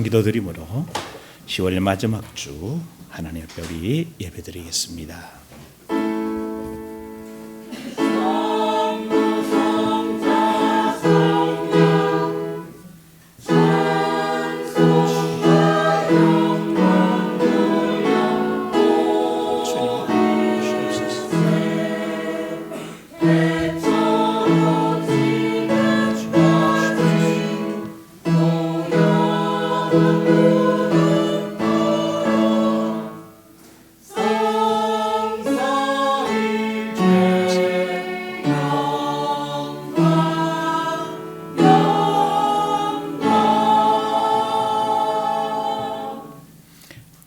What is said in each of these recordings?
기도드림으로 10월 마지막 주 하나님 앞에 우리 예배드리겠습니다.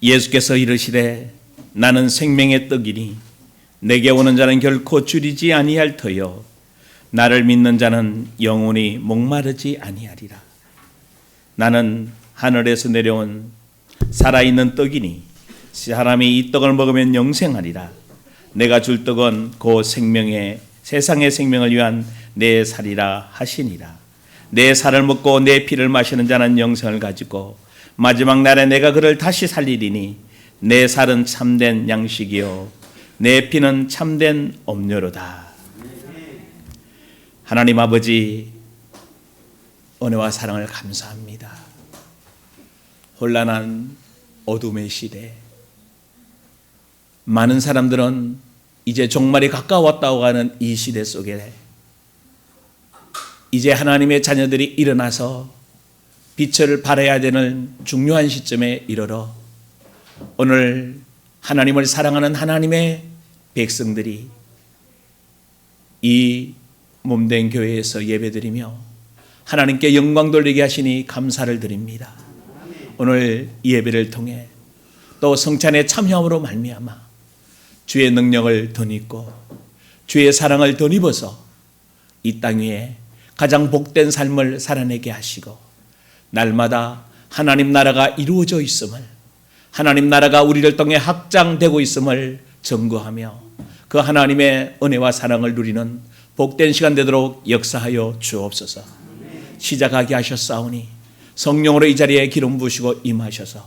예수께서 이르시되 나는 생명의 떡이니 내게 오는 자는 결코 줄이지 아니할 터여 나를 믿는 자는 영원히 목마르지 아니하리라. 나는 하늘에서 내려온 살아있는 떡이니 사람이 이 떡을 먹으면 영생하리라. 내가 줄 떡은 곧 세상의 생명을 위한 내 살이라 하시니라. 내 살을 먹고 내 피를 마시는 자는 영생을 가지고 마지막 날에 내가 그를 다시 살리리니 내 살은 참된 양식이요 내 피는 참된 음료로다. 하나님 아버지, 은혜와 사랑을 감사합니다. 혼란한 어둠의 시대, 많은 사람들은 이제 종말이 가까웠다고 하는 이 시대 속에 이제 하나님의 자녀들이 일어나서 빛을 발해야 되는 중요한 시점에 이르러 오늘 하나님을 사랑하는 하나님의 백성들이 이 몸된 교회에서 예배드리며 하나님께 영광 돌리게 하시니 감사를 드립니다. 오늘 이 예배를 통해 또 성찬에 참여함으로 말미암아 주의 능력을 덧입고 주의 사랑을 덧입어서 이 땅 위에 가장 복된 삶을 살아내게 하시고 날마다 하나님 나라가 이루어져 있음을, 하나님 나라가 우리를 통해 확장되고 있음을 증거하며 그 하나님의 은혜와 사랑을 누리는 복된 시간 되도록 역사하여 주옵소서. 시작하게 하셨사오니 성령으로 이 자리에 기름 부으시고 임하셔서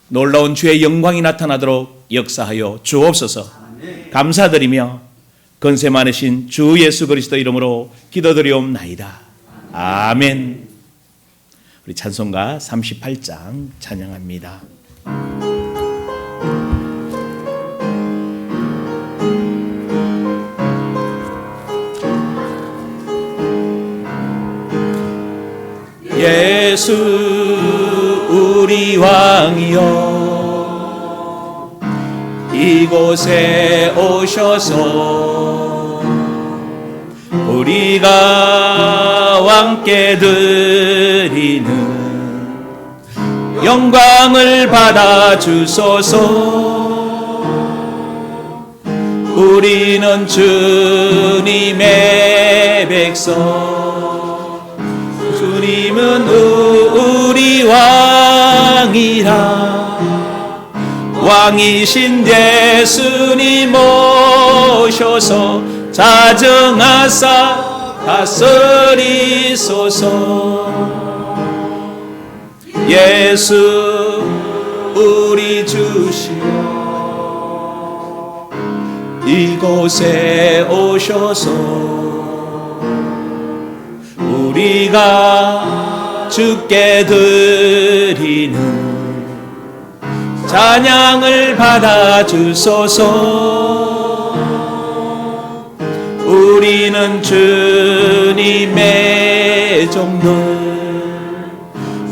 놀라운 주의 영광이 나타나도록 역사하여 주옵소서. 감사드리며 권세 많으신 주 예수 그리스도 이름으로 기도드리옵나이다. 아멘. 우리 찬송가 38장 찬양합니다. 예수 우리 왕이여 이곳에 오셔서 우리가 왕께 드리는 영광을 받아 주소서. 우리는 주님의 백성, 주님은 우리 왕이라. 왕이신 예수님 오셔서 자정하사 다스리소서. 예수 우리 주시여 이곳에 오셔서 우리가 주께 드리는 찬양을 받아 주소서. 우리는 주님의 종들,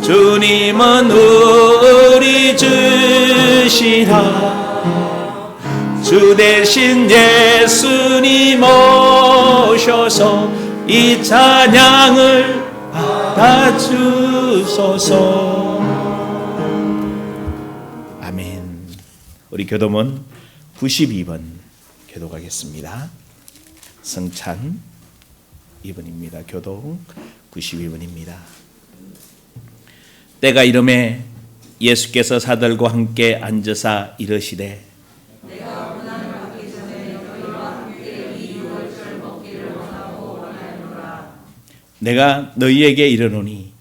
주님은 우리 주시라. 주 대신 예수님 오셔서 이 찬양을 받아 주소서. 아멘. 우리 교도문 92번 교도가겠습니다. 성찬 2번입니다. 교도 92번입니다. 때가 이름에 예수께서 사들과 함께 앉으사 이르시되 내가 고난을 받기 전에 너희와 함께 이 유월절 먹기를 원하고 원하노라. 내가 너희에게 이르노니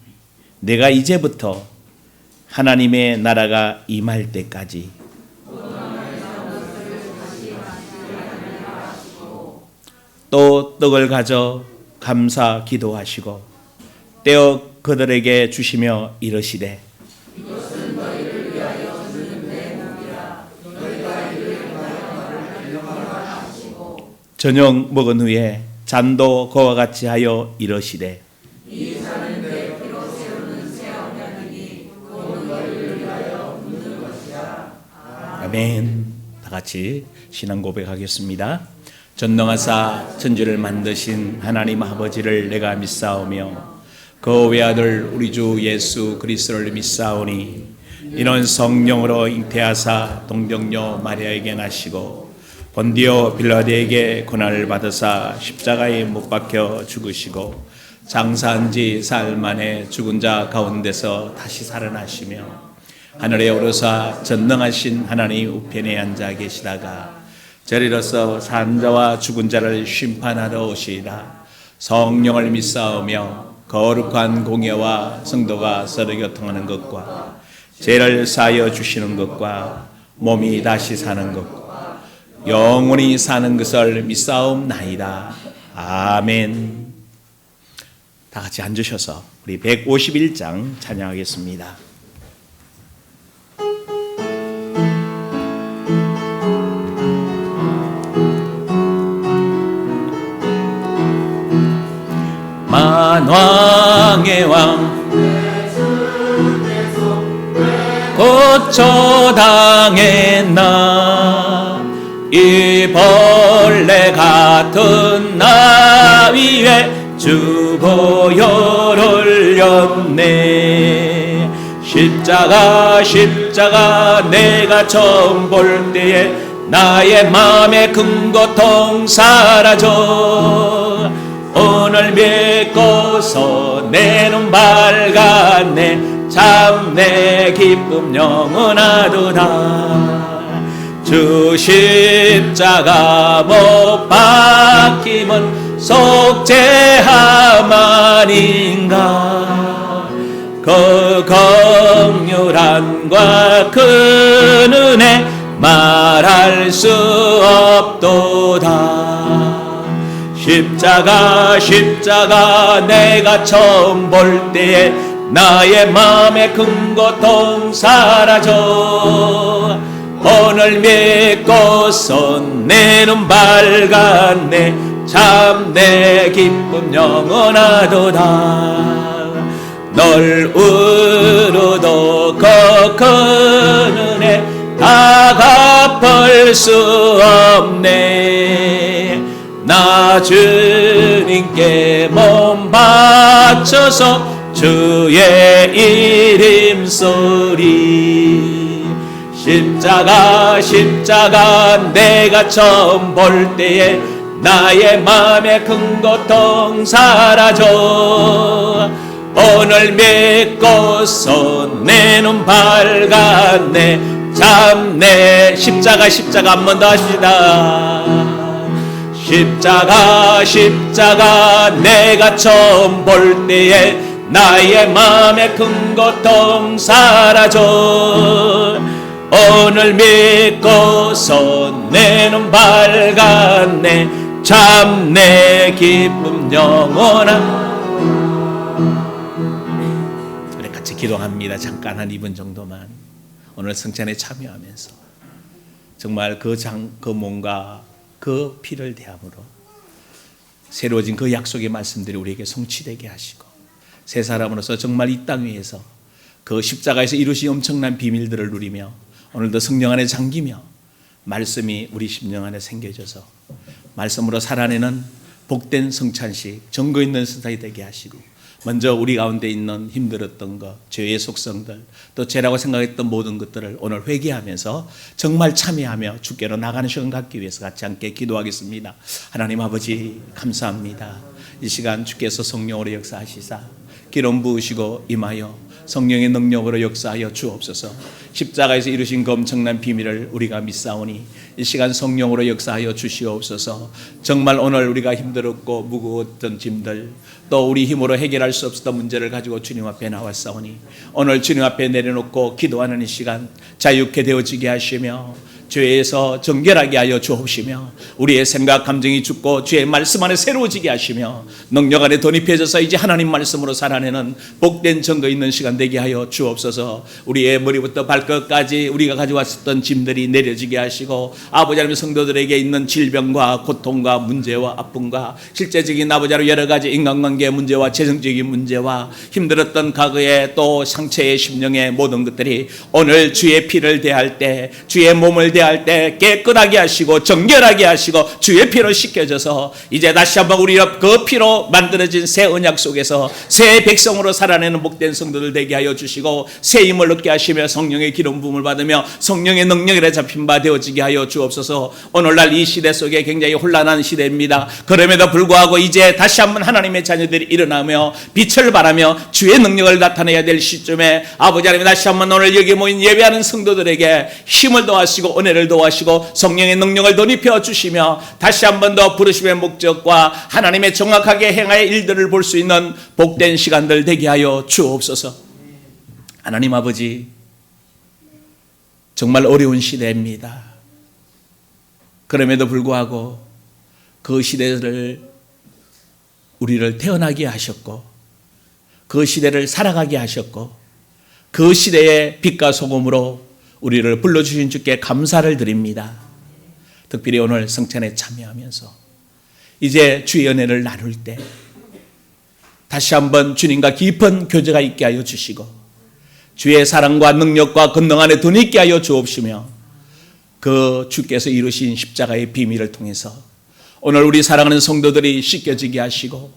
내가 이제부터 하나님의 나라가 임할 때까지 또 떡을 가져 감사 기도하시고 떼어 그들에게 주시며 이르시되 이것은 너희를 위하여 주는 내 몸이라. 너희가 이를 위하여 나를 기억하라 하시고 저녁 먹은 후에 잔도 그와 같이 하여 이르시되 이 잔은 내 피로 세우는 새 언약이니 곧 너희를 위하여 붓는 것이라. 아멘. 다 같이 신앙 고백하겠습니다. 전능하사 천지를 만드신 하나님 아버지를 내가 믿사오며 그 외아들 우리 주 예수 그리스도를 믿사오니 이는 성령으로 잉태하사 동정녀 마리아에게 나시고 본디오 빌라도에게 고난을 받으사 십자가에 못 박혀 죽으시고 장사한 지 사흘 만에 죽은 자 가운데서 다시 살아나시며 하늘에 오르사 전능하신 하나님 우편에 앉아 계시다가 저리로서 산 자와 죽은 자를 심판하러 오시리라. 성령을 믿사오며 거룩한 공예와 성도가 서로 교통하는 것과 죄를 사하여 주시는 것과 몸이 다시 사는 것과 영원히 사는 것을 믿사옵나이다. 아멘. 다 같이 앉으셔서 우리 151장 찬양하겠습니다. 만왕의 왕 고초당의 나 이 벌레 같은 나 위에 주 보혈을 흘렸네. 십자가 내가 처음 볼 때에 나의 마음의 큰 고통 사라져. 오늘 믿고서 내 눈 밝았네. 참 내 기쁨 영원하도다. 주 십자가 못 박힘은 속죄함 아닌가. 그 긍휼함과 그 은혜 말할 수 없도다. 십자가 내가 처음 볼 때에 나의 마음의 큰 고통 사라져. 오늘 믿고서 내 눈 밝았네. 참 내 기쁨 영원하도다. 널 울어도 그 은혜 다 갚을 수 없네. 나 주님께 몸 바쳐서 주의 이름 소리. 십자가 내가 처음 볼 때에 나의 마음의 큰 고통 사라져. 오늘 믿고서 내 눈 밝았네. 참 내 십자가 한 번 더 하십시다. 십자가 내가 처음 볼 때에 나의 마음의 큰 고통 사라져. 오늘 믿고서 내 눈 밝았네. 참 내 기쁨 영원한. 우리 같이 기도합니다. 잠깐 한 2분 정도만. 오늘 성찬에 참여하면서 정말 그 몸과 그 피를 대함으로 새로워진 그 약속의 말씀들이 우리에게 성취되게 하시고 새 사람으로서 정말 이 땅 위에서 그 십자가에서 이루신 엄청난 비밀들을 누리며 오늘도 성령 안에 잠기며 말씀이 우리 심령 안에 생겨져서 말씀으로 살아내는 복된 성찬식, 증거 있는 성찬이 되게 하시고 먼저 우리 가운데 있는 힘들었던 것, 죄의 속성들, 또 죄라고 생각했던 모든 것들을 오늘 회개하면서 정말 참여하며 주께로 나가는 시간 갖기 위해서 같이 함께 기도하겠습니다. 하나님 아버지 감사합니다. 이 시간 주께서 성령으로 역사하시사 기름 부으시고 임하여 성령의 능력으로 역사하여 주옵소서. 십자가에서 이루신 그 엄청난 비밀을 우리가 믿사오니 이 시간 성령으로 역사하여 주시옵소서. 정말 오늘 우리가 힘들었고 무거웠던 짐들, 또 우리 힘으로 해결할 수 없었던 문제를 가지고 주님 앞에 나왔사오니 오늘 주님 앞에 내려놓고 기도하는 이 시간 자유케 되어지게 하시며 죄에서 정결하게 하여 주옵시며 우리의 생각 감정이 죽고 주의 말씀 안에 새로워지게 하시며 능력 안에 덧입혀져서 이제 하나님 말씀으로 살아내는 복된 증거 있는 시간 되게 하여 주옵소서. 우리의 머리부터 발끝까지 우리가 가져왔었던 짐들이 내려지게 하시고 아버지 하나님 성도들에게 있는 질병과 고통과 문제와 아픔과 실제적인 아버지 하나님 여러 가지 인간관계 문제와 재정적인 문제와 힘들었던 과거의 또 상처의 심령의 모든 것들이 오늘 주의 피를 대할 때 주의 몸을 대할 때 깨끗하게 하시고 정결하게 하시고 주의 피로 씻겨져서 이제 다시 한번 우리가 그 피로 만들어진 새 언약 속에서 새 백성으로 살아내는 복된 성도들 되게 하여 주시고 새 힘을 얻게 하시며 성령의 기름 부음을 받으며 성령의 능력에 잡힌 바 되어지게 하여 주옵소서. 오늘날 이 시대 속에 굉장히 혼란한 시대입니다. 그럼에도 불구하고 이제 다시 한번 하나님의 자녀들이 일어나며 빛을 발하며 주의 능력을 나타내야 될 시점에 아버지 하나님 다시 한번 오늘 여기 모인 예배하는 성도들에게 힘을 더하시고 은혜를 도와시고 성령의 능력을 덧입혀 주시며 다시 한 번 더 부르심의 목적과 하나님의 정확하게 행하의 일들을 볼 수 있는 복된 시간들 되게 하여 주옵소서. 하나님 아버지, 정말 어려운 시대입니다. 그럼에도 불구하고 그 시대를 우리를 태어나게 하셨고 그 시대를 살아가게 하셨고 그 시대의 빛과 소금으로 우리를 불러주신 주께 감사를 드립니다. 특별히 오늘 성찬에 참여하면서 이제 주의 은혜를 나눌 때 다시 한번 주님과 깊은 교제가 있게 하여 주시고 주의 사랑과 능력과 권능 안에 덧입게 하여 주옵시며 그 주께서 이루신 십자가의 비밀을 통해서 오늘 우리 사랑하는 성도들이 씻겨지게 하시고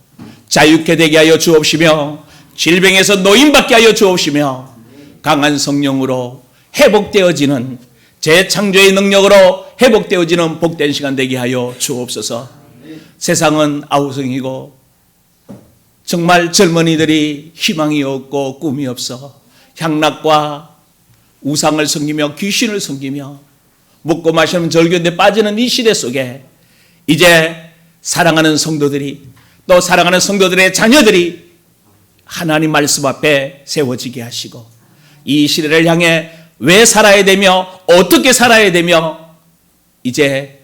자유케 되게 하여 주옵시며 질병에서 노임받게 하여 주옵시며 강한 성령으로 회복되어지는 재창조의 능력으로 회복되어지는 복된 시간 되게 하여 주옵소서. 세상은 아우성이고 정말 젊은이들이 희망이 없고 꿈이 없어 향락과 우상을 섬기며 귀신을 섬기며 먹고 마시면 절규인데 빠지는 이 시대 속에 이제 사랑하는 성도들이 또 사랑하는 성도들의 자녀들이 하나님 말씀 앞에 세워지게 하시고 이 시대를 향해 왜 살아야 되며 어떻게 살아야 되며 이제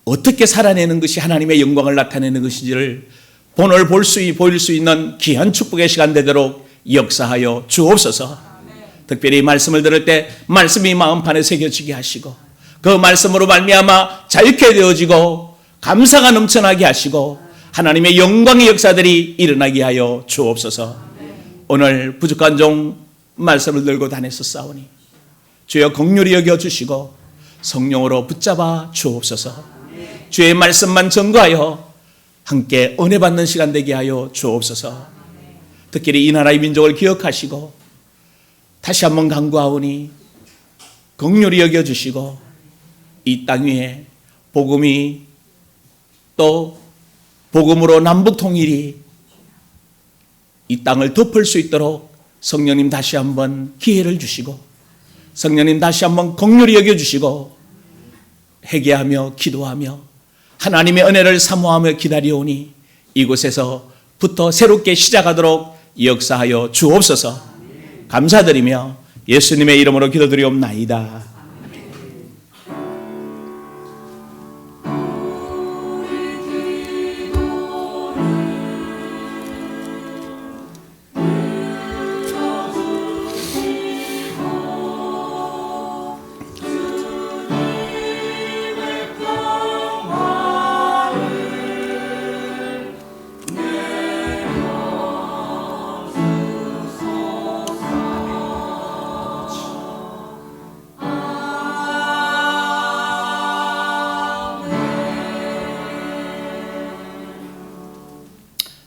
어떻게 살아내는 것이 하나님의 영광을 나타내는 것인지를 본을 보일 수 있는 귀한 축복의 시간 되도록 역사하여 주옵소서. 특별히 말씀을 들을 때 말씀이 마음판에 새겨지게 하시고 그 말씀으로 말미암아 자유케 되어지고 감사가 넘쳐나게 하시고 하나님의 영광의 역사들이 일어나게 하여 주옵소서. 오늘 부족한 종 말씀을 들고 다녀서 싸우니 주여 긍휼히 여겨주시고 성령으로 붙잡아 주옵소서. 주의 말씀만 전거하여 함께 은혜 받는 시간 되게 하여 주옵소서. 특히 이 나라의 민족을 기억하시고 다시 한번 간구하오니 긍휼히 여겨주시고 이 땅 위에 복음이 또 복음으로 남북 통일이 이 땅을 덮을 수 있도록 성령님 다시 한번 기회를 주시고 성령님 다시 한번 긍휼히 여겨주시고 회개하며 기도하며 하나님의 은혜를 사모하며 기다려오니 이곳에서부터 새롭게 시작하도록 역사하여 주옵소서. 감사드리며 예수님의 이름으로 기도드리옵나이다.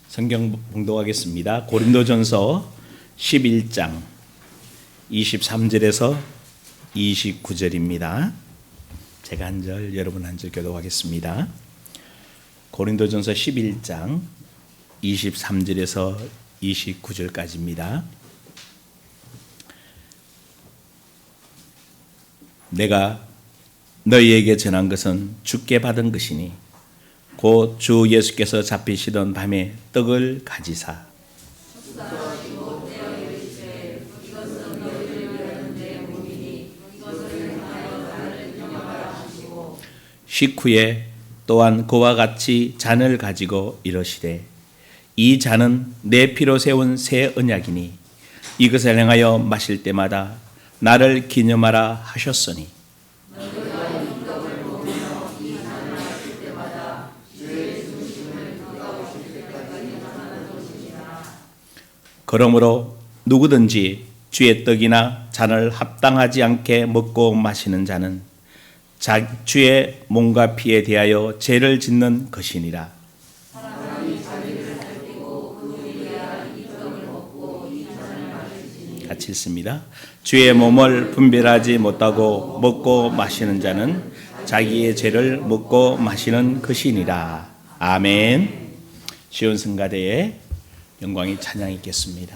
성경 봉독하겠습니다. 고린도전서 11장 23절에서 29절입니다. 제가 한 절, 여러분 한 절 교독하겠습니다. 고린도전서 11장 23절에서 29절까지입니다. 내가 너희에게 전한 것은 주께 받은 것이니 곧 주 예수께서 잡히시던 밤에 떡을 가지사 식후에 또한 그와 같이 잔을 가지고 이르시되 이 잔은 내 피로 세운 새 언약이니 이것을 행하여 마실 때마다 나를 기념하라 하셨으니 그러므로 누구든지 주의 떡이나 잔을 합당하지 않게 먹고 마시는 자는 주의 몸과 피에 대하여 죄를 짓는 것이니라. 같이 읽습니다. 주의 몸을 분별하지 못하고 먹고 마시는 자는 자기의 죄를 먹고 마시는 것이니라. 아멘. 시온 성가대에 영광이 찬양 있겠습니다.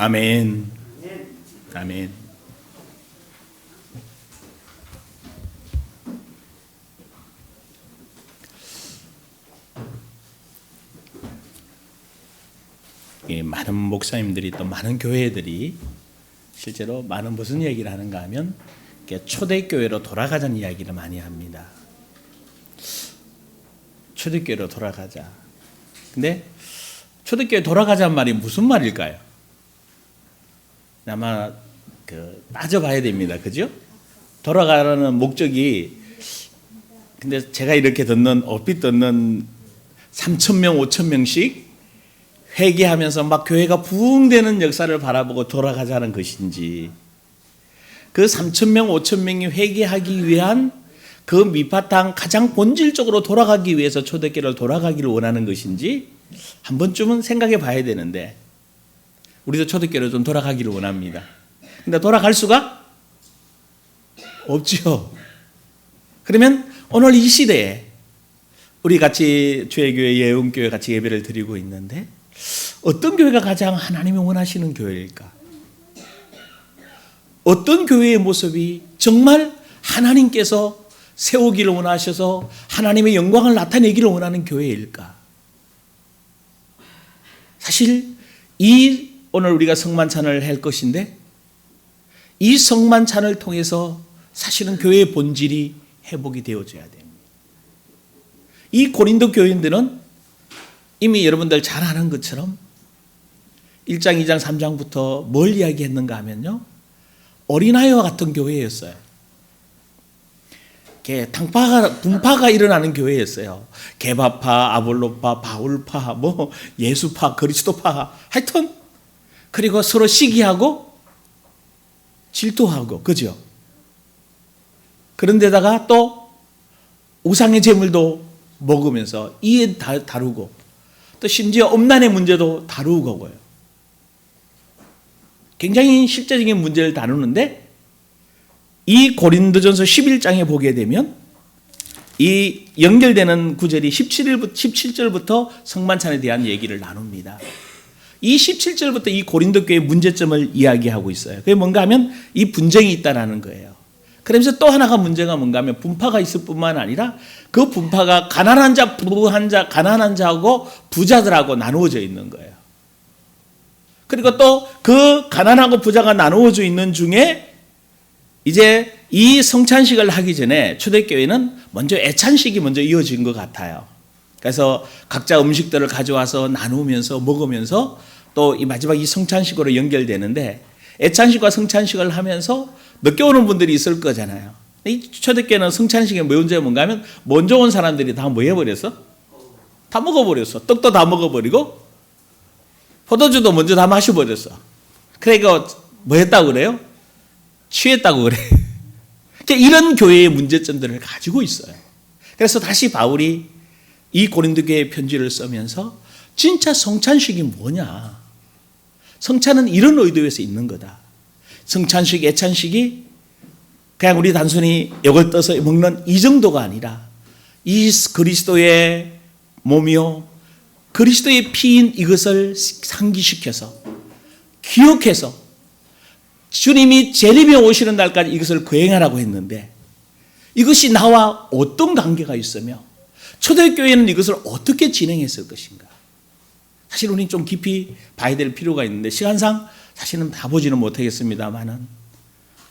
아멘. 아멘. 많은 목사님들이 또 많은 교회들이 실제로 많은 무슨 얘기를 하는가 하면 초대교회로 돌아가자는 이야기를 많이 합니다. 초대교회로 돌아가자. 근데 초대교회 돌아가자는 말이 무슨 말일까요? 아마 따져봐야 됩니다. 그죠? 돌아가라는 목적이, 근데 제가 이렇게 얼핏 듣는 3,000명, 5,000명씩 회개하면서 막 교회가 부흥되는 역사를 바라보고 돌아가자는 것인지, 그 3,000명, 5,000명이 회개하기 위한 그 밑바탕 가장 본질적으로 돌아가기 위해서 초대교회를 돌아가기를 원하는 것인지 한 번쯤은 생각해 봐야 되는데, 우리도 초대교회로 좀 돌아가기를 원합니다. 근데 돌아갈 수가 없죠. 그러면 오늘 이 시대에 우리 같이 주의교회 예언교회 같이 예배를 드리고 있는데 어떤 교회가 가장 하나님이 원하시는 교회일까? 어떤 교회의 모습이 정말 하나님께서 세우기를 원하셔서 하나님의 영광을 나타내기를 원하는 교회일까? 사실 이 오늘 우리가 성만찬을 할 것인데 이 성만찬을 통해서 사실은 교회의 본질이 회복이 되어져야 됩니다. 이 고린도 교인들은 이미 여러분들 잘 아는 것처럼 1장, 2장, 3장부터 뭘 이야기했는가 하면요, 어린아이와 같은 교회였어요. 분파가 일어나는 교회였어요. 게바파, 아볼로파, 바울파, 예수파, 그리스도파, 하여튼 그리고 서로 시기하고 질투하고, 그죠? 그런데다가 또 우상의 제물도 먹으면서 이해 다루고 또 심지어 음란의 문제도 다루고 굉장히 실제적인 문제를 다루는데 이 고린도전서 11장에 보게 되면 이 연결되는 구절이 17절부터 성만찬에 대한 얘기를 나눕니다. 이 17절부터 이 고린도 교회의 문제점을 이야기하고 있어요. 그게 뭔가 하면 이 분쟁이 있다라는 거예요. 그러면서 또 하나가 문제가 뭔가 하면 분파가 있을 뿐만 아니라 그 분파가 가난한 자, 가난한 자하고 부자들하고 나누어져 있는 거예요. 그리고 또 그 가난하고 부자가 나누어져 있는 중에 이제 이 성찬식을 하기 전에 초대교회는 먼저 애찬식이 먼저 이어진 것 같아요. 그래서 각자 음식들을 가져와서 나누면서 먹으면서 또 이 마지막 이 성찬식으로 연결되는데 애찬식과 성찬식을 하면서 늦게 오는 분들이 있을 거잖아요. 이 초대교회는 성찬식의 문제가 뭔가 하면 먼저 온 사람들이 다 뭐 해버렸어? 다 먹어버렸어. 떡도 다 먹어버리고 포도주도 먼저 다 마셔버렸어. 그러니까 뭐 했다고 그래요? 취했다고 그래. 이런 교회의 문제점들을 가지고 있어요. 그래서 다시 바울이 이 고린도 교회의 편지를 쓰면서 진짜 성찬식이 뭐냐? 성찬은 이런 의도에서 있는 거다. 성찬식, 애찬식이 그냥 우리 단순히 이걸 떠서 먹는 이 정도가 아니라 이 그리스도의 몸이요 그리스도의 피인 이것을 상기시켜서 기억해서 주님이 재림에 오시는 날까지 이것을 거행하라고 했는데 이것이 나와 어떤 관계가 있으며 초대교회는 이것을 어떻게 진행했을 것인가. 사실 우리는 좀 깊이 봐야 될 필요가 있는데 시간상 사실은 다 보지는 못하겠습니다만은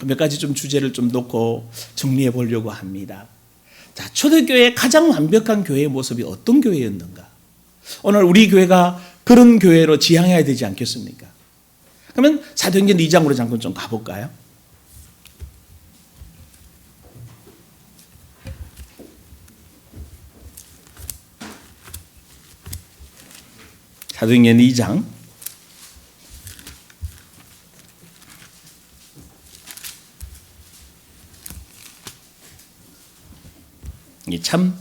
몇 가지 좀 주제를 좀 놓고 정리해 보려고 합니다. 자, 초대교회의 가장 완벽한 교회의 모습이 어떤 교회였는가? 오늘 우리 교회가 그런 교회로 지향해야 되지 않겠습니까? 그러면 사도행전 2장으로 잠깐 좀 가볼까요? 사도행전 2장 이게 참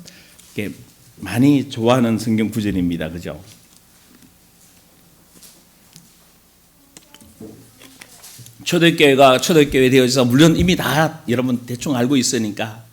많이 좋아하는 성경 구절입니다. 그죠? 초대교회가 초대교회 되어서 물론 이미 다 여러분 대충 알고 있으니까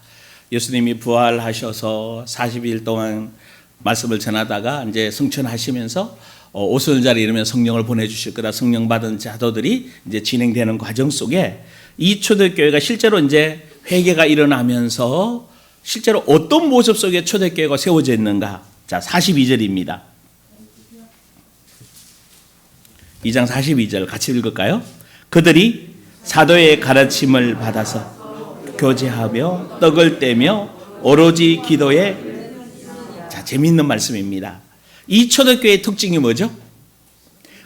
예수님이 부활하셔서 40일 동안 말씀을 전하다가 이제 성천하시면서 오순절에 이르면 성령을 보내주실 거다. 성령 받은 자도들이 이제 진행되는 과정 속에 이 초대교회가 실제로 이제 회개가 일어나면서 실제로 어떤 모습 속에 초대교회가 세워져 있는가? 자, 42절입니다. 2장 42절 같이 읽을까요? 그들이 사도의 가르침을 받아서 교제하며 떡을 떼며 오로지 기도에, 자, 재미있는 말씀입니다. 이 초대교회의 특징이 뭐죠?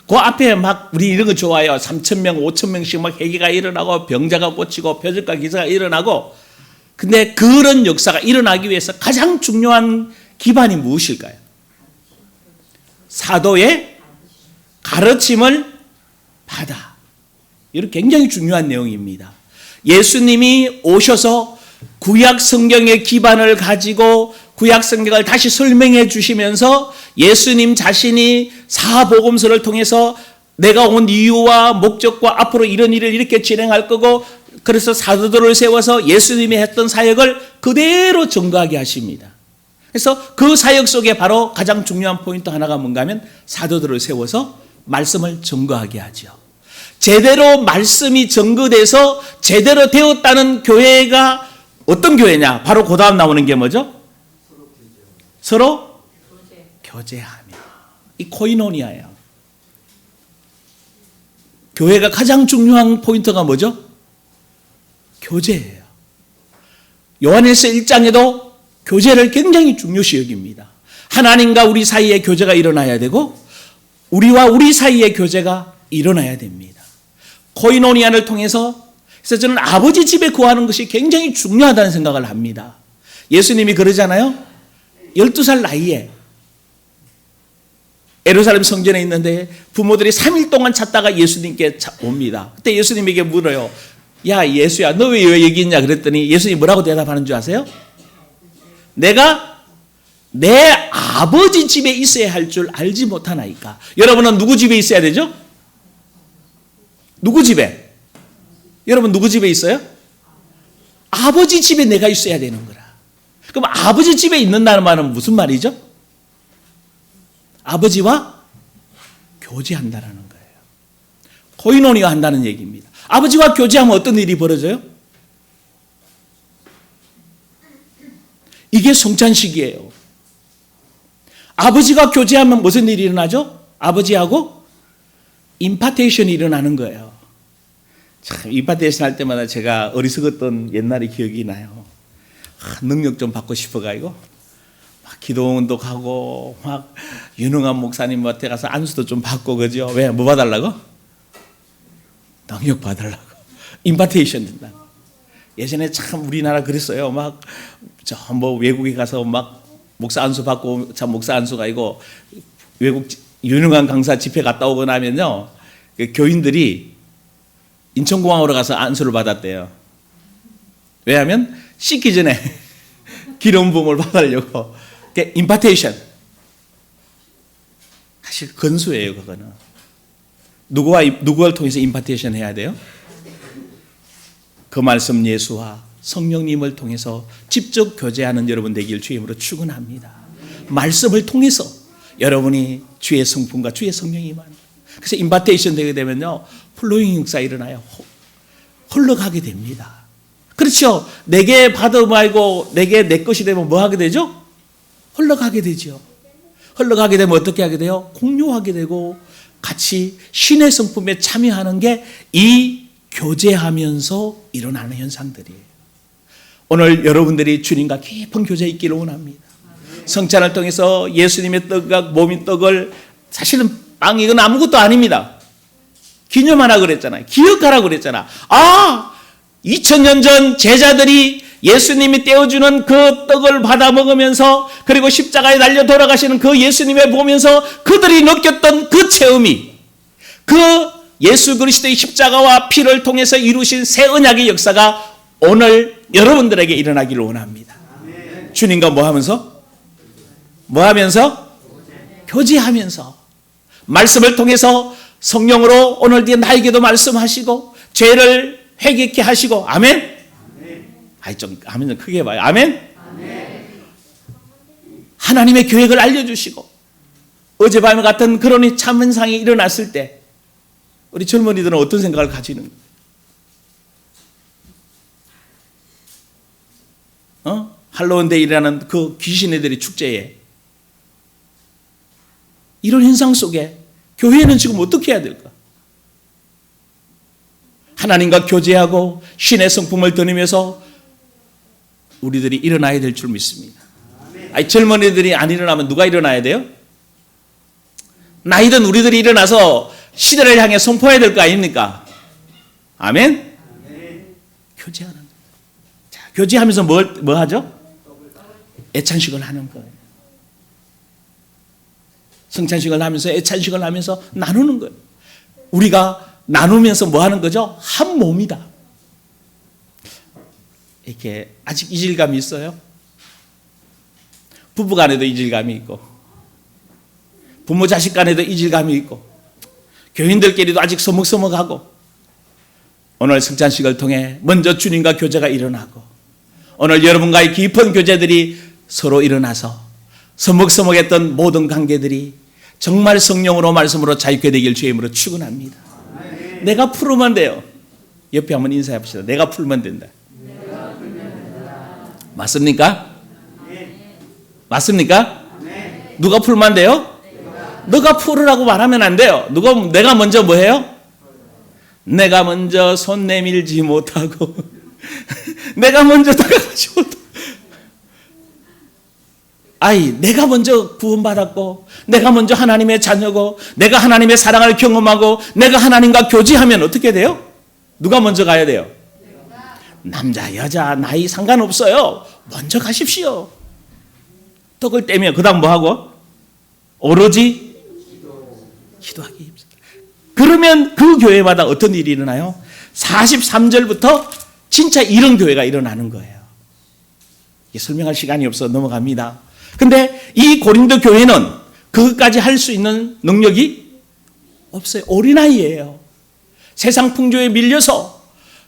그 앞에 막 우리 이런 거 좋아요. 3,000명, 5,000명씩 막 회개가 일어나고 병자가 고치고 표적과 기사가 일어나고, 근데 그런 역사가 일어나기 위해서 가장 중요한 기반이 무엇일까요? 사도의 가르침을 받아. 이런 굉장히 중요한 내용입니다. 예수님이 오셔서 구약 성경의 기반을 가지고 구약 성경을 다시 설명해 주시면서 예수님 자신이 사복음서를 통해서 내가 온 이유와 목적과 앞으로 이런 일을 이렇게 진행할 거고 그래서 사도들을 세워서 예수님이 했던 사역을 그대로 증거하게 하십니다. 그래서 그 사역 속에 바로 가장 중요한 포인트 하나가 뭔가 하면 사도들을 세워서 말씀을 증거하게 하죠. 제대로 말씀이 증거돼서 제대로 되었다는 교회가 어떤 교회냐? 바로 그 다음 나오는 게 뭐죠? 서로 교제하며. 이 코이노니아예요. 교회가 가장 중요한 포인트가 뭐죠? 교제예요. 요한일서 1장에도 교제를 굉장히 중요시 여깁니다. 하나님과 우리 사이에 교제가 일어나야 되고 우리와 우리 사이에 교제가 일어나야 됩니다. 코이노니아를 통해서 그래서 저는 아버지 집에 거하는 것이 굉장히 중요하다는 생각을 합니다. 예수님이 그러잖아요. 12살 나이에 예루살렘 성전에 있는데 부모들이 3일 동안 찾다가 예수님께 옵니다. 그때 예수님에게 물어요. 야 예수야 너 왜 여기 있냐 그랬더니 예수님이 뭐라고 대답하는 줄 아세요? 내가 내 아버지 집에 있어야 할 줄 알지 못하나이까. 여러분은 누구 집에 있어야 되죠? 누구 집에? 여러분 누구 집에 있어요? 아버지 집에 내가 있어야 되는 거라. 그럼 아버지 집에 있는다는 말은 무슨 말이죠? 아버지와 교제한다는 거예요. 코이노니아 한다는 얘기입니다. 아버지와 교제하면 어떤 일이 벌어져요? 이게 성찬식이에요. 아버지가 교제하면 무슨 일이 일어나죠? 아버지하고 임파테이션이 일어나는 거예요. 참 임파테이션 할 때마다 제가 어리석었던 옛날의 기억이 나요. 능력 좀 받고 싶어가지고 막 기도원도 가고 막 유능한 목사님한테 가서 안수도 좀 받고 그죠? 왜? 뭐 봐달라고? 능력 봐달라고. 임파테이션 된다. 예전에 참 우리나라 그랬어요. 막 저 뭐 외국에 가서 막 목사 안수 받고 참 목사 안수가 아니고 외국 유능한 강사 집회 갔다 오고 나면요 그 교인들이 인천공항으로 가서 안수를 받았대요. 왜냐하면 씻기 전에 기름 부음을 받으려고. 임파테이션. 사실 건수예요 그거는. 누구를 통해서 임파테이션 해야 돼요? 그 말씀 예수와 성령님을 통해서 직접 교제하는 여러분 되길 주의 이름으로 축원합니다. 말씀을 통해서 여러분이 주의 성품과 주의 성령이 임하는. 그래서 임파테이션 되게 되면요 플로잉 역사 일어나요. 흘러가게 됩니다. 그렇죠. 내게 받아 말고 내게 내 것이 되면 뭐 하게 되죠? 흘러가게 되죠. 흘러가게 되면 어떻게 하게 돼요? 공유하게 되고 같이 신의 성품에 참여하는 게 이 교제하면서 일어나는 현상들이에요. 오늘 여러분들이 주님과 깊은 교제에 있기를 원합니다. 성찬을 통해서 예수님의 떡과 몸인 떡을 사실은 빵 이건 아무것도 아닙니다. 기념하라 그랬잖아요. 기억하라 그랬잖아. 2000년 전 제자들이 예수님이 떼어주는 그 떡을 받아 먹으면서 그리고 십자가에 달려 돌아가시는 그 예수님을 보면서 그들이 느꼈던 그 체험이 그 예수 그리스도의 십자가와 피를 통해서 이루신 새 언약의 역사가 오늘 여러분들에게 일어나기를 원합니다. 주님과 뭐 하면서? 뭐 하면서? 교제하면서 말씀을 통해서 성령으로 오늘 뒤에 나에게도 말씀하시고 죄를 회개케 하시고 아멘? 좀 아멘 좀 크게 봐요. 아멘? 하나님의 계획을 알려주시고 어젯밤 같은 그런 참 현상이 일어났을 때 우리 젊은이들은 어떤 생각을 가지는 거예요? 할로윈데이라는 그 귀신애들의 축제에 이런 현상 속에 교회는 지금 어떻게 해야 될까? 하나님과 교제하고 신의 성품을 드리면서 우리들이 일어나야 될 줄 믿습니다. 아니, 젊은이들이 안 일어나면 누가 일어나야 돼요? 나이든 우리들이 일어나서 시대를 향해 선포해야 될 거 아닙니까? 아멘? 교제하는 거예요. 자, 교제하면서 뭐 하죠? 애찬식을 하는 거예요. 성찬식을 하면서 애찬식을 하면서 나누는 거예요. 우리가 나누면서 뭐 하는 거죠? 한 몸이다. 이렇게 아직 이질감이 있어요? 부부 간에도 이질감이 있고 부모 자식 간에도 이질감이 있고 교인들끼리도 아직 서먹서먹하고 오늘 성찬식을 통해 먼저 주님과 교제가 일어나고 오늘 여러분과의 깊은 교제들이 서로 일어나서 서먹서먹했던 모든 관계들이 정말 성령으로 말씀으로 자유케 되길 주의 이름으로 축원합니다. 내가 풀으면 돼요. 옆에 한번 인사해 봅시다. 내가 풀면 된다. 맞습니까? 맞습니까? 누가 풀면 돼요? 너가 풀으라고 말하면 안 돼요. 내가 먼저 뭐 해요? 내가 먼저 손 내밀지 못하고 내가 먼저 다가가지 못하고 내가 먼저 구원받았고 내가 먼저 하나님의 자녀고 내가 하나님의 사랑을 경험하고 내가 하나님과 교제하면 어떻게 돼요? 누가 먼저 가야 돼요? 남자, 여자, 나이 상관없어요. 먼저 가십시오. 떡을 떼며 그 다음 뭐 하고? 오로지 기도하기 힘쓰다. 그러면 그 교회마다 어떤 일이 일어나요? 43절부터 진짜 이런 교회가 일어나는 거예요. 설명할 시간이 없어 넘어갑니다. 근데 이 고린도 교회는 그것까지 할 수 있는 능력이 없어요. 어린아이예요. 세상 풍조에 밀려서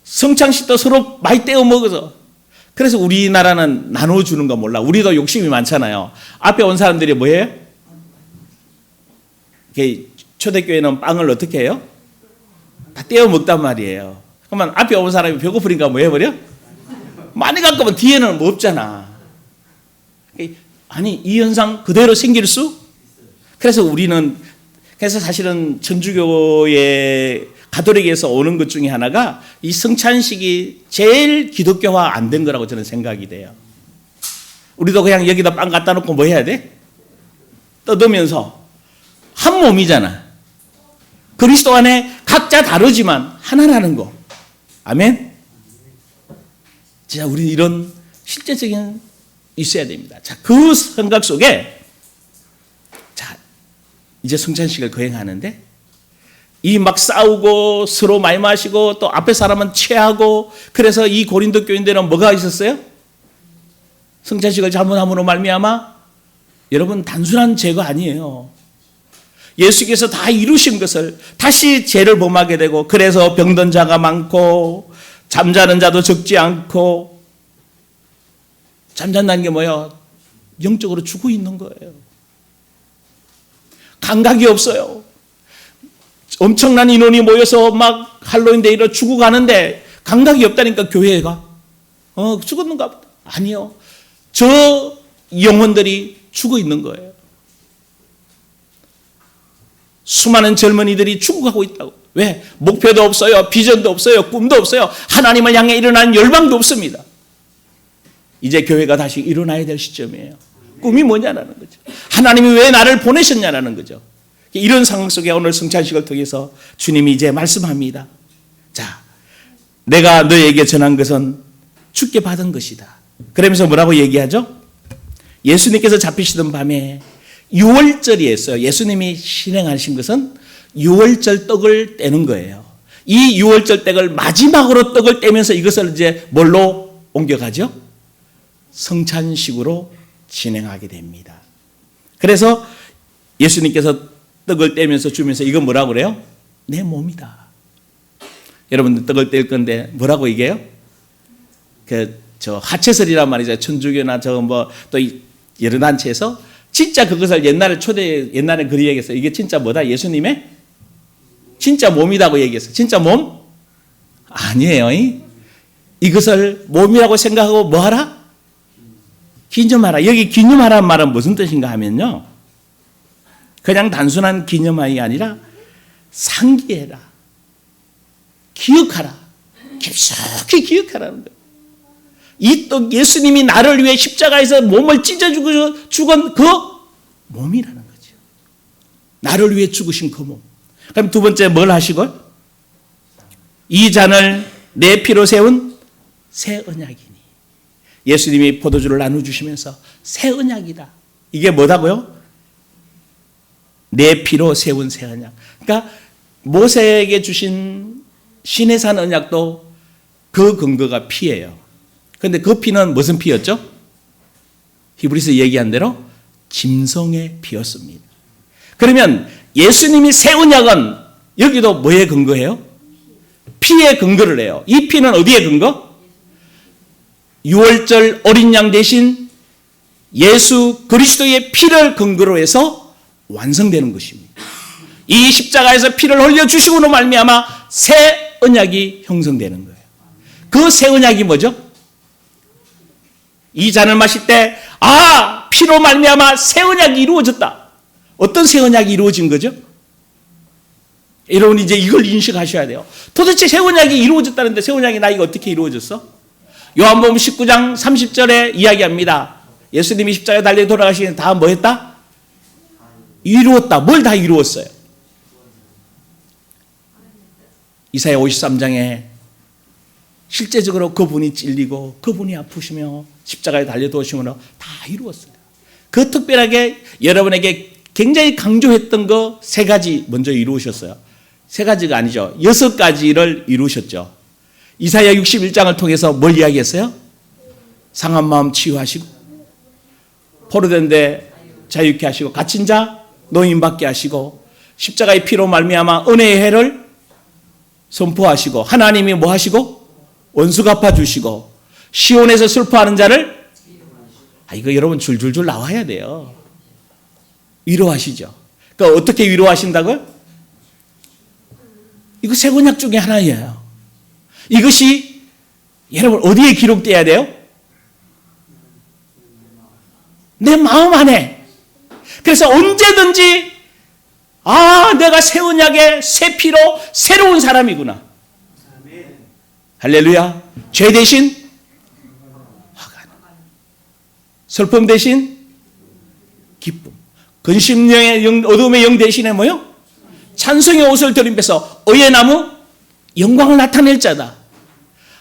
성찬식도 서로 많이 떼어 먹어서 그래서 우리나라는 나눠주는 거 몰라. 우리도 욕심이 많잖아요. 앞에 온 사람들이 뭐예요? 초대교회는 빵을 어떻게 해요? 다 떼어 먹단 말이에요. 그러면 앞에 온 사람이 배고프니까 뭐 해버려? 많이 갖고 오면 뒤에는 뭐 없잖아. 아니 이 현상 그대로 생길 수? 그래서 사실은 천주교의 가톨릭에서 오는 것 중에 하나가 이 성찬식이 제일 기독교화 안 된 거라고 저는 생각이 돼요. 우리도 그냥 여기다 빵 갖다 놓고 뭐 해야 돼? 뜯으면서 한 몸이잖아. 그리스도 안에 각자 다르지만 하나라는 거. 아멘? 진짜 우리 이런 실제적인 있어야 됩니다. 자, 그 생각 속에 이제 성찬식을 거행하는데 이 막 싸우고 서로 많이 마시고 또 앞에 사람은 취하고 그래서 이 고린도 교인들은 뭐가 있었어요? 성찬식을 잘못함으로 말미암아 여러분 단순한 죄가 아니에요. 예수께서 다 이루신 것을 다시 죄를 범하게 되고 그래서 병든 자가 많고 잠자는 자도 적지 않고 잠잔다는 게 뭐예요? 영적으로 죽어 있는 거예요. 감각이 없어요. 엄청난 인원이 모여서 막 할로윈 데이로 죽어가는데 감각이 없다니까 교회가 죽었는가 보다. 아니요. 저 영혼들이 죽어 있는 거예요. 수많은 젊은이들이 죽어가고 있다고. 왜? 목표도 없어요. 비전도 없어요. 꿈도 없어요. 하나님을 향해 일어나는 열망도 없습니다. 이제 교회가 다시 일어나야 될 시점이에요. 꿈이 뭐냐라는 거죠. 하나님이 왜 나를 보내셨냐라는 거죠. 이런 상황 속에 오늘 성찬식을 통해서 주님이 이제 말씀합니다. 자, 내가 너에게 전한 것은 주께 받은 것이다. 그러면서 뭐라고 얘기하죠? 예수님께서 잡히시던 밤에 유월절이었어요. 예수님이 실행하신 것은 유월절 떡을 떼는 거예요. 이 유월절 떡을 마지막으로 떡을 떼면서 이것을 이제 뭘로 옮겨가죠? 성찬식으로 진행하게 됩니다. 그래서 예수님께서 떡을 떼면서 주면서 이건 뭐라고 그래요? 내 몸이다. 여러분들 떡을 뗄 건데 뭐라고 얘기해요? 저 하체설이란 말이죠. 천주교나 또 여러 단체에서 진짜 그것을 옛날에 그리 얘기했어요. 이게 진짜 뭐다? 예수님의 진짜 몸이라고 얘기했어요. 진짜 몸? 아니에요. 이것을 몸이라고 생각하고 뭐 하라? 기념하라. 여기 기념하라는 말은 무슨 뜻인가 하면요. 그냥 단순한 기념하기 아니라 상기해라. 기억하라. 깊숙이 기억하라는 거예요. 이 떡 예수님이 나를 위해 십자가에서 몸을 찢어주고 죽은 그 몸이라는 거죠. 나를 위해 죽으신 그 몸. 그럼 두 번째 뭘 하시고? 이 잔을 내 피로 세운 새 언약이니. 예수님이 포도주를 나눠주시면서 새 언약이다. 이게 뭐다고요? 내 피로 세운 새 언약. 그러니까 모세에게 주신 시내산 언약도 그 근거가 피예요. 그런데 그 피는 무슨 피였죠? 히브리서 얘기한 대로 짐승의 피였습니다. 그러면 예수님이 새 언약은 여기도 뭐에 근거해요? 피에 근거를 해요. 이 피는 어디에 근거? 유월절 어린 양 대신 예수 그리스도의 피를 근거로 해서 완성되는 것입니다. 이 십자가에서 피를 흘려주시고로 말미암아 새 언약이 형성되는 거예요. 그 새 언약이 뭐죠? 이 잔을 마실 때 피로 말미암아 새 언약이 이루어졌다. 어떤 새 언약이 이루어진 거죠? 여러분 이제 이걸 인식하셔야 돼요. 도대체 새 언약이 이루어졌다는데 새 언약이 나이가 어떻게 이루어졌어? 요한복음 19장 30절에 이야기합니다. 예수님이 십자가에 달려 돌아가시는 다 뭐 했다? 이루었다. 뭘 다 이루었어요? 이사야 53장에 실제적으로 그분이 찔리고 그분이 아프시며 십자가에 달려 도심으로 다 이루었어요. 그 특별하게 여러분에게 굉장히 강조했던 거 3가지 먼저 이루으셨어요. 3가지가 아니죠. 6가지를 이루셨죠. 이사야 61장을 통해서 뭘 이야기했어요? 상한 마음 치유하시고 포로된 데 자유케 하시고 갇힌 자 노임받게 하시고 십자가의 피로 말미암아 은혜의 해를 선포하시고 하나님이 뭐 하시고 원수 갚아주시고 시온에서 슬퍼하는 자를 이거 여러분 줄줄줄 나와야 돼요. 위로하시죠. 그러니까 어떻게 위로하신다고요? 이거 새 언약 중에 하나예요. 이것이 여러분 어디에 기록돼야 돼요? 내 마음 안에. 그래서 언제든지 내가 새 언약의 새 피로 새로운 사람이구나. 할렐루야. 죄 대신 화가 나. 슬픔 대신 기쁨. 근심령의 영, 어둠의 영 대신에 뭐요? 찬송의 옷을 들임빼서 의의 나무 영광을 나타낼 자다.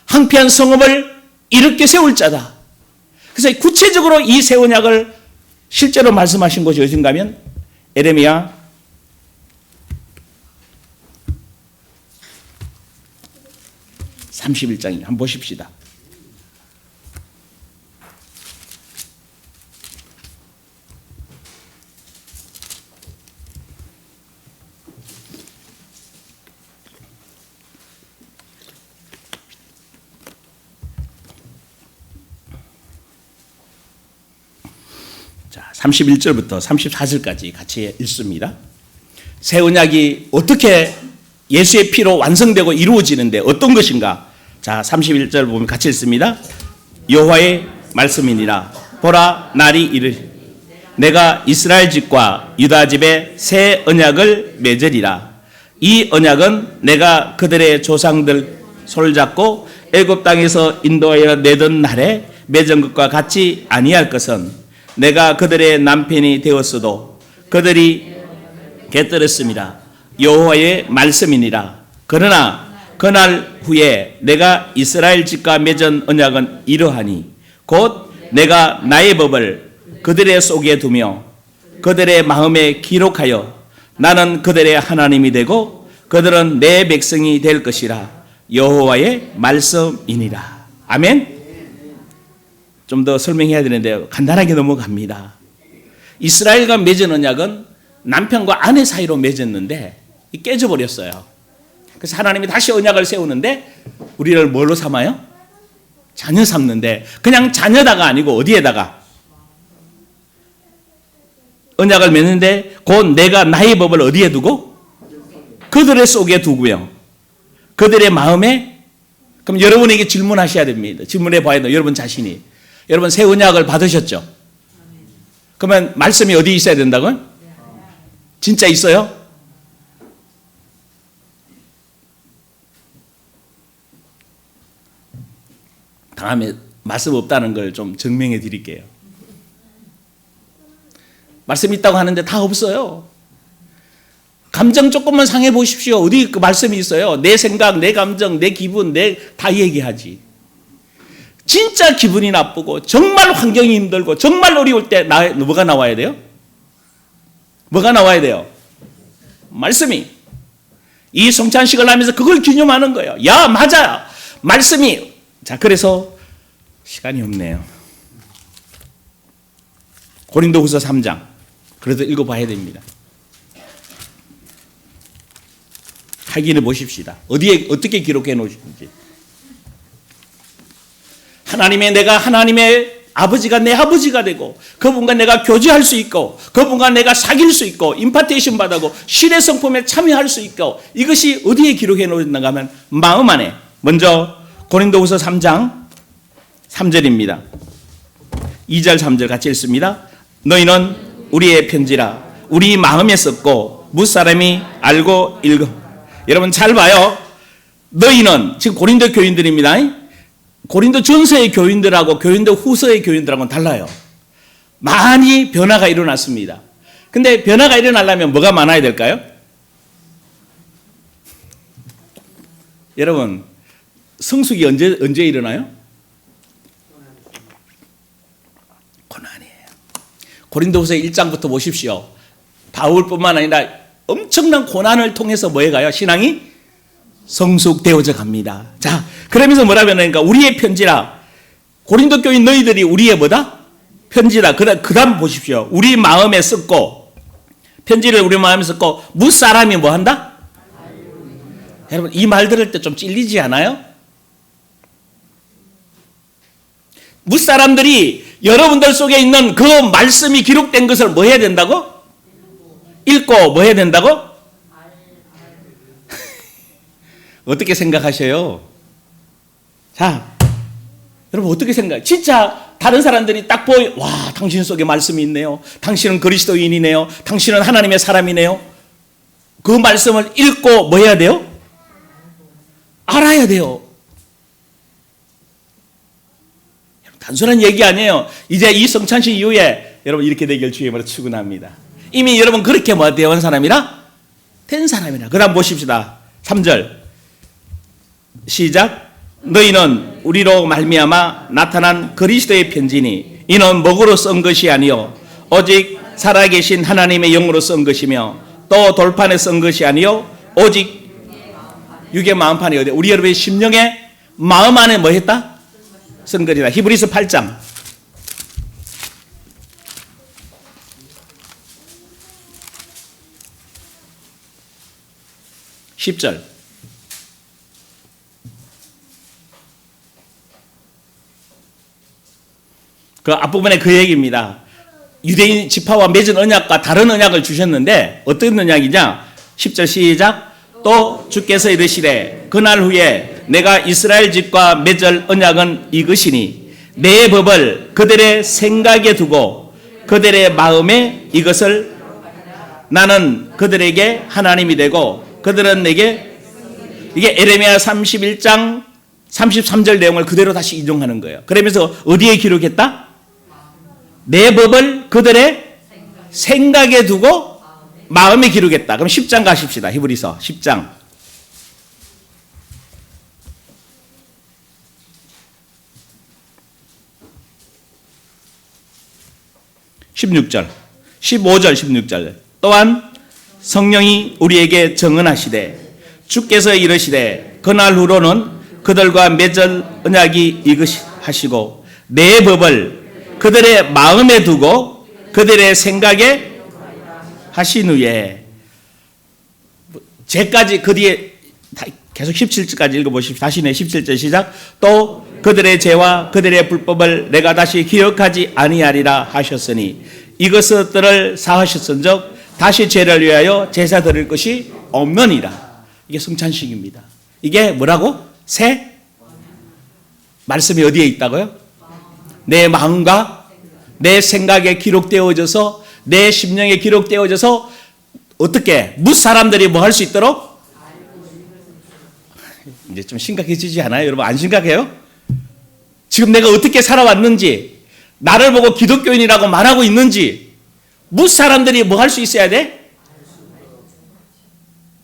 황폐한 성읍을 일으켜 세울 자다. 그래서 구체적으로 이 새 언약을 실제로 말씀하신 것이 어딘가 하면 에레미야 31장 한번 보십시다. 자, 31절부터 34절까지 같이 읽습니다. 새 언약이 어떻게 예수의 피로 완성되고 이루어지는데 어떤 것인가? 자, 31절 보면 같이 읽습니다. 여호와의 말씀이니라. 보라, 날이 이르 내가 이스라엘 집과 유다 집에 새 언약을 맺으리라. 이 언약은 내가 그들의 조상들 손을 잡고 애굽 땅에서 인도하여 내던 날에 맺은 것과 같이 아니할 것은 내가 그들의 남편이 되었어도 그들이 곁들였습니다. 여호와의 말씀이니라. 그러나 그날 후에 내가 이스라엘 집과 맺은 언약은 이러하니 곧 내가 나의 법을 그들의 속에 두며 그들의 마음에 기록하여 나는 그들의 하나님이 되고 그들은 내 백성이 될 것이라. 여호와의 말씀이니라. 아멘. 좀 더 설명해야 되는데 간단하게 넘어갑니다. 이스라엘과 맺은 언약은 남편과 아내 사이로 맺었는데 깨져버렸어요. 그래서 하나님이 다시 언약을 세우는데 우리를 뭘로 삼아요? 자녀 삼는데 그냥 자녀다가 아니고 어디에다가? 언약을 맺는데 곧 내가 나의 법을 어디에 두고? 그들의 속에 두고요. 그들의 마음에. 그럼 여러분에게 질문하셔야 됩니다. 질문해 봐야 돼요. 여러분 자신이. 여러분 새 언약을 받으셨죠? 그러면 말씀이 어디 있어야 된다고요? 진짜 있어요? 다음에 말씀 없다는 걸 좀 증명해 드릴게요. 말씀 있다고 하는데 다 없어요. 감정 조금만 상해 보십시오. 어디 그 말씀이 있어요? 내 생각, 내 감정, 내 기분, 다 얘기하지. 진짜 기분이 나쁘고 정말 환경이 힘들고 정말 어려울 때 뭐가 나와야 돼요? 뭐가 나와야 돼요? 말씀이. 이 성찬식을 하면서 그걸 기념하는 거예요. 야, 맞아. 말씀이. 자, 그래서 시간이 없네요. 고린도후서 3장. 그래도 읽어봐야 됩니다. 확인해 보십시다. 어디에 어떻게 기록해 놓으신지. 내가 하나님의 아버지가 내 아버지가 되고 그분과 내가 교제할 수 있고 그분과 내가 사귈 수 있고 임파테이션 받고 신의 성품에 참여할 수 있고 이것이 어디에 기록해 놓는가 하면 마음 안에. 먼저 고린도후서 3장 3절입니다. 2절 3절 같이 읽습니다. 너희는 우리의 편지라 우리 마음에 썼고 무사람이 알고 읽어. 여러분 잘 봐요. 너희는 지금 고린도 교인들입니다. 고린도 전서의 교인들하고 고린도 후서의 교인들하고는 달라요. 많이 변화가 일어났습니다. 근데 변화가 일어나려면 뭐가 많아야 될까요? 여러분 성숙이 언제 일어나요? 고난이에요. 고린도후서 1장부터 보십시오. 바울뿐만 아니라 엄청난 고난을 통해서 뭐해 가요? 신앙이 성숙되어져 갑니다. 자, 그러면서 뭐라고 하니까 우리의 편지라. 고린도 교인 너희들이 우리의 뭐다? 편지라. 그 다음 보십시오. 우리 마음에 썼고, 편지를 우리 마음에 썼고, 무사람이 뭐 한다? 여러분, 이 말 들을 때 좀 찔리지 않아요? 무사람들이 여러분들 속에 있는 그 말씀이 기록된 것을 뭐 해야 된다고? 읽고 뭐 해야 된다고? 어떻게 생각하셔요? 자, 여러분 어떻게 생각해요? 진짜 다른 사람들이 딱 보여, 와, 당신 속에 말씀이 있네요. 당신은 그리스도인이네요. 당신은 하나님의 사람이네요. 그 말씀을 읽고 뭐 해야 돼요? 알아야 돼요. 단순한 얘기 아니에요. 이제 이 성찬식 이후에 여러분 이렇게 되길 주의 이름으로 축원합니다. 이미 여러분 그렇게 뭐 되어 사람이라? 된 사람이라. 그 다음 보십시다. 3절 시작. 너희는 우리로 말미암아 나타난 그리스도의 편지니 이는 먹으로 쓴 것이 아니요 오직 살아계신 하나님의 영으로 쓴 것이며 또 돌판에 쓴 것이 아니요 오직 육의 마음판이 어디? 우리 여러분의 심령의 마음 안에 뭐 했다? 쓴 것이다. 히브리서 8장 10절 그 앞부분에 그 얘기입니다. 유대인 지파와 맺은 언약과 다른 언약을 주셨는데 어떤 언약이냐? 10절 시작. 또 주께서 이르시되 그날 후에 내가 이스라엘 집과 맺을 언약은 이것이니 내 법을 그들의 생각에 두고 그들의 마음에 이것을 나는 그들에게 하나님이 되고 그들은 내게. 이게 에레미야 31장 33절 내용을 그대로 다시 인용하는 거예요. 그러면서 어디에 기록했다? 내 법을 그들의 생각에 두고 마음에 기록했다. 그럼 10장 가십시다. 히브리서 10장 16절 15절 16절 또한 성령이 우리에게 증언하시되 주께서 이르시되 그날 후로는 그들과 맺을 언약이 이것이 하시고 내 법을 그들의 마음에 두고 그들의 생각에 하신 후에 제까지 그 뒤에 계속 17절까지 읽어보십시오. 다시 내 17절 시작. 또 그들의 죄와 그들의 불법을 내가 다시 기억하지 아니하리라 하셨으니 이것들을 사하셨은즉 다시 죄를 위하여 제사 드릴 것이 없느니라. 이게 성찬식입니다. 이게 뭐라고? 새 말씀이 어디에 있다고요? 내 마음과 내 생각에 기록되어져서 내 심령에 기록되어져서 어떻게 무사람들이 뭐 할 수 있도록? 이제 좀 심각해지지 않아요? 여러분 안 심각해요? 지금 내가 어떻게 살아왔는지 나를 보고 기독교인이라고 말하고 있는지 무사람들이 뭐 할 수 있어야 돼?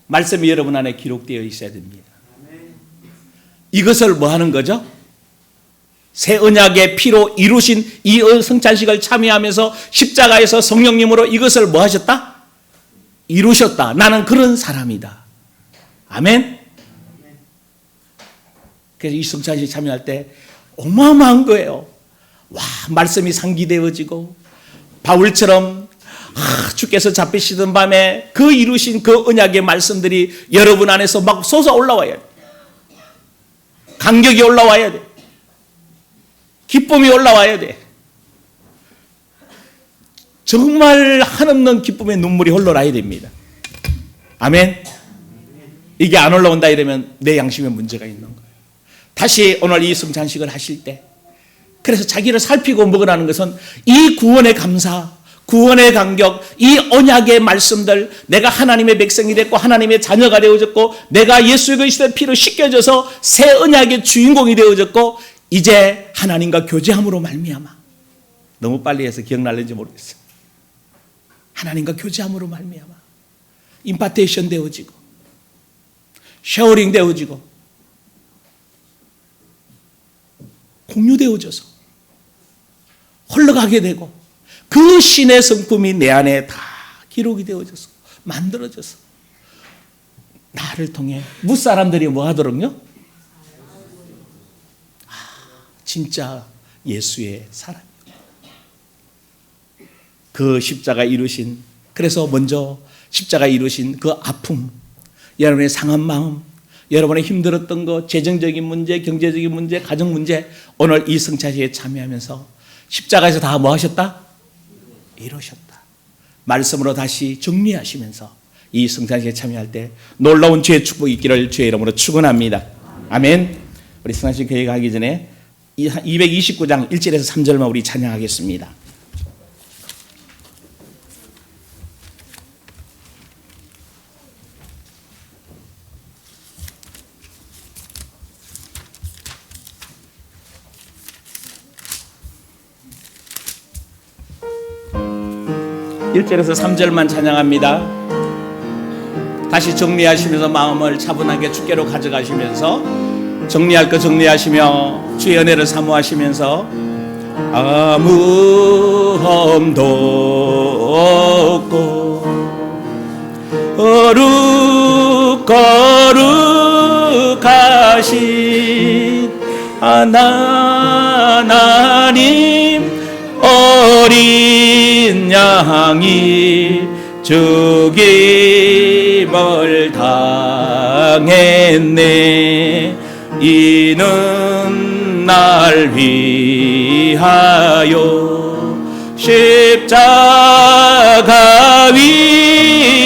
말씀이 여러분 안에 기록되어 있어야 됩니다. 이것을 뭐 하는 거죠? 새 언약의 피로 이루신 이 성찬식을 참여하면서 십자가에서 성령님으로 이것을 뭐 하셨다? 이루셨다. 나는 그런 사람이다. 아멘? 그래서 이 성찬식 참여할 때 어마어마한 거예요. 와, 말씀이 상기되어지고 바울처럼 주께서 잡히시던 밤에 그 이루신 그 언약의 말씀들이 여러분 안에서 막 솟아 올라와야 돼. 감격이 올라와야 돼. 기쁨이 올라와야 돼. 정말 한없는 기쁨의 눈물이 흘러나야 됩니다. 아멘. 이게 안 올라온다 이러면 내 양심에 문제가 있는 거예요. 다시 오늘 이 성찬식을 하실 때, 그래서 자기를 살피고 먹으라는 것은 이 구원의 감사, 구원의 감격, 이 언약의 말씀들, 내가 하나님의 백성이 됐고 하나님의 자녀가 되어졌고 내가 예수 그리스도의 피로 씻겨져서 새 언약의 주인공이 되어졌고 이제 하나님과 교제함으로 말미암아, 너무 빨리 해서 기억날는지 모르겠어요. 하나님과 교제함으로 말미암아 임파테이션 되어지고 쉐어링 되어지고 공유되어져서 흘러가게 되고 그 신의 성품이 내 안에 다 기록이 되어져서 만들어져서 나를 통해 무사람들이 뭐 하도록요? 진짜 예수의 사람, 그 십자가 이루신, 그래서 먼저 십자가 이루신 그 아픔, 여러분의 상한 마음, 여러분의 힘들었던 것, 재정적인 문제, 경제적인 문제, 가정 문제, 오늘 이 성찬식에 참여하면서 십자가에서 다 뭐 하셨다? 이루셨다. 말씀으로 다시 정리하시면서 이 성찬식에 참여할 때 놀라운 주의 축복이 있기를 주의 이름으로 축원합니다. 아멘. 우리 성찬식 교회 가기 전에 229장 1절에서 3절만 우리 찬양하겠습니다. (1절에서 3절만) 찬양합니다. 다시 정리하시면서 마음을 차분하게 주께로 가져가시면서 정리할 거 정리하시며 주의 은혜를 사모하시면서 아무 험도 없고 거룩하신 하나님 어린 양이 죽임을 당했네. 이는 날 위하여 십자가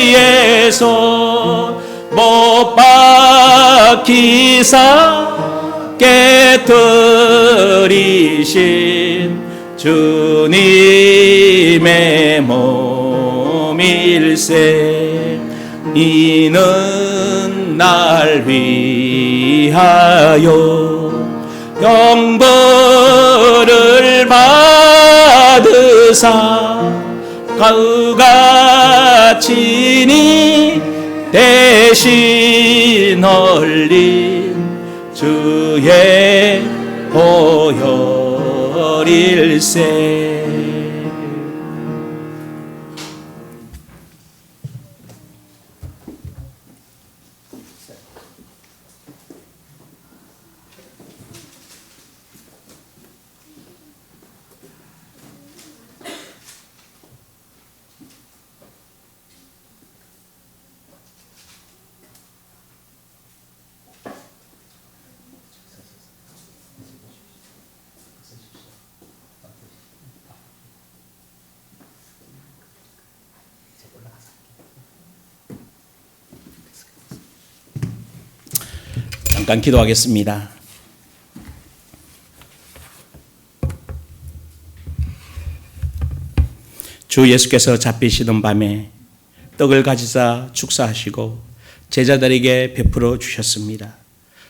위에서 못 박히사 깨뜨리신 주님의 몸일세. 이는 날 위하여 영벌을 받으사 가우같이니 대신 흘린 주의 보혈일세. 잠깐 기도하겠습니다. 주 예수께서 잡히시던 밤에 떡을 가지사 축사하시고 제자들에게 베풀어 주셨습니다.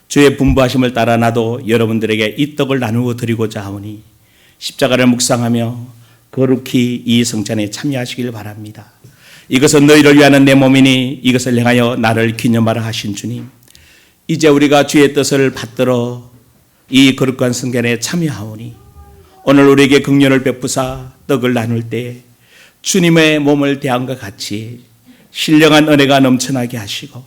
주의 분부하심을 따라 나도 여러분들에게 이 떡을 나누어 드리고자 하오니 십자가를 묵상하며 거룩히 이 성찬에 참여하시길 바랍니다. 이것은 너희를 위하는 내 몸이니 이것을 행하여 나를 기념하라 하신 주님, 이제 우리가 주의 뜻을 받들어 이 거룩한 성찬에 참여하오니 오늘 우리에게 긍휼을 베푸사 떡을 나눌 때 주님의 몸을 대함과 같이 신령한 은혜가 넘쳐나게 하시고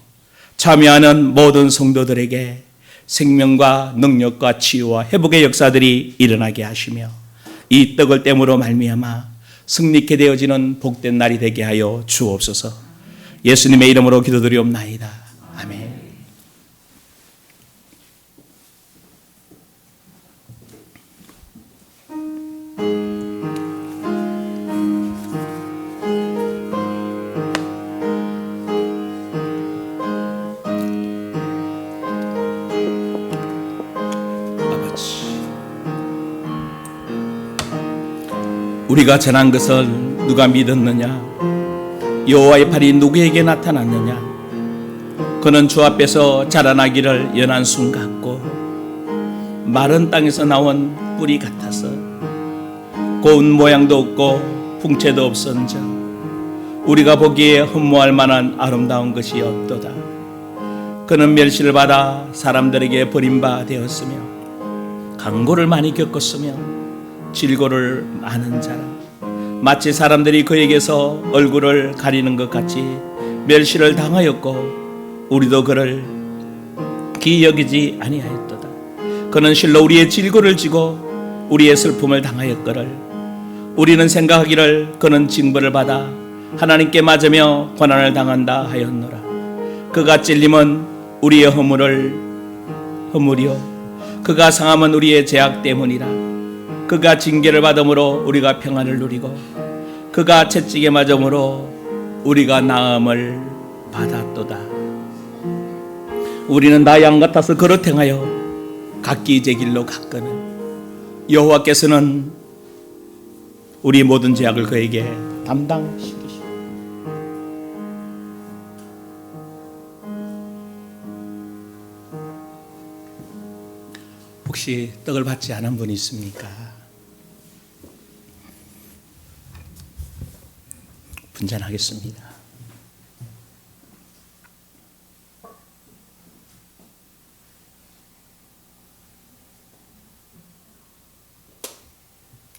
참여하는 모든 성도들에게 생명과 능력과 치유와 회복의 역사들이 일어나게 하시며 이 떡을 땜으로 말미암아 승리케 되어지는 복된 날이 되게 하여 주옵소서. 예수님의 이름으로 기도드리옵나이다. 아멘. 우리가 전한 것을 누가 믿었느냐? 여호와의 팔이 누구에게 나타났느냐? 그는 주 앞에서 자라나기를 연한 순 같고 마른 땅에서 나온 뿌리 같아서 고운 모양도 없고 풍채도 없은즉 우리가 보기에 흠모할 만한 아름다운 것이 없도다. 그는 멸시를 받아 사람들에게 버림바 되었으며 강고를 많이 겪었으며 질고를 아는 자라. 마치 사람들이 그에게서 얼굴을 가리는 것 같이 멸시를 당하였고 우리도 그를 기이 여기지 아니하였도다. 그는 실로 우리의 질고를 지고 우리의 슬픔을 당하였거늘 우리는 생각하기를 그는 징벌을 받아 하나님께 맞으며 고난을 당한다 하였노라. 그가 찔림은 우리의 허물이요 그가 상함은 우리의 죄악 때문이라. 그가 징계를 받음으로 우리가 평안을 누리고 그가 채찍에 맞음으로 우리가 나음을 받았도다. 우리는 나 양 같아서 그릇 행하여 각기 제 길로 갔거늘 여호와께서는 우리 모든 죄악을 그에게 담당시키시고 혹시 떡을 받지 않은 분이 있습니까? 분잔하겠습니다.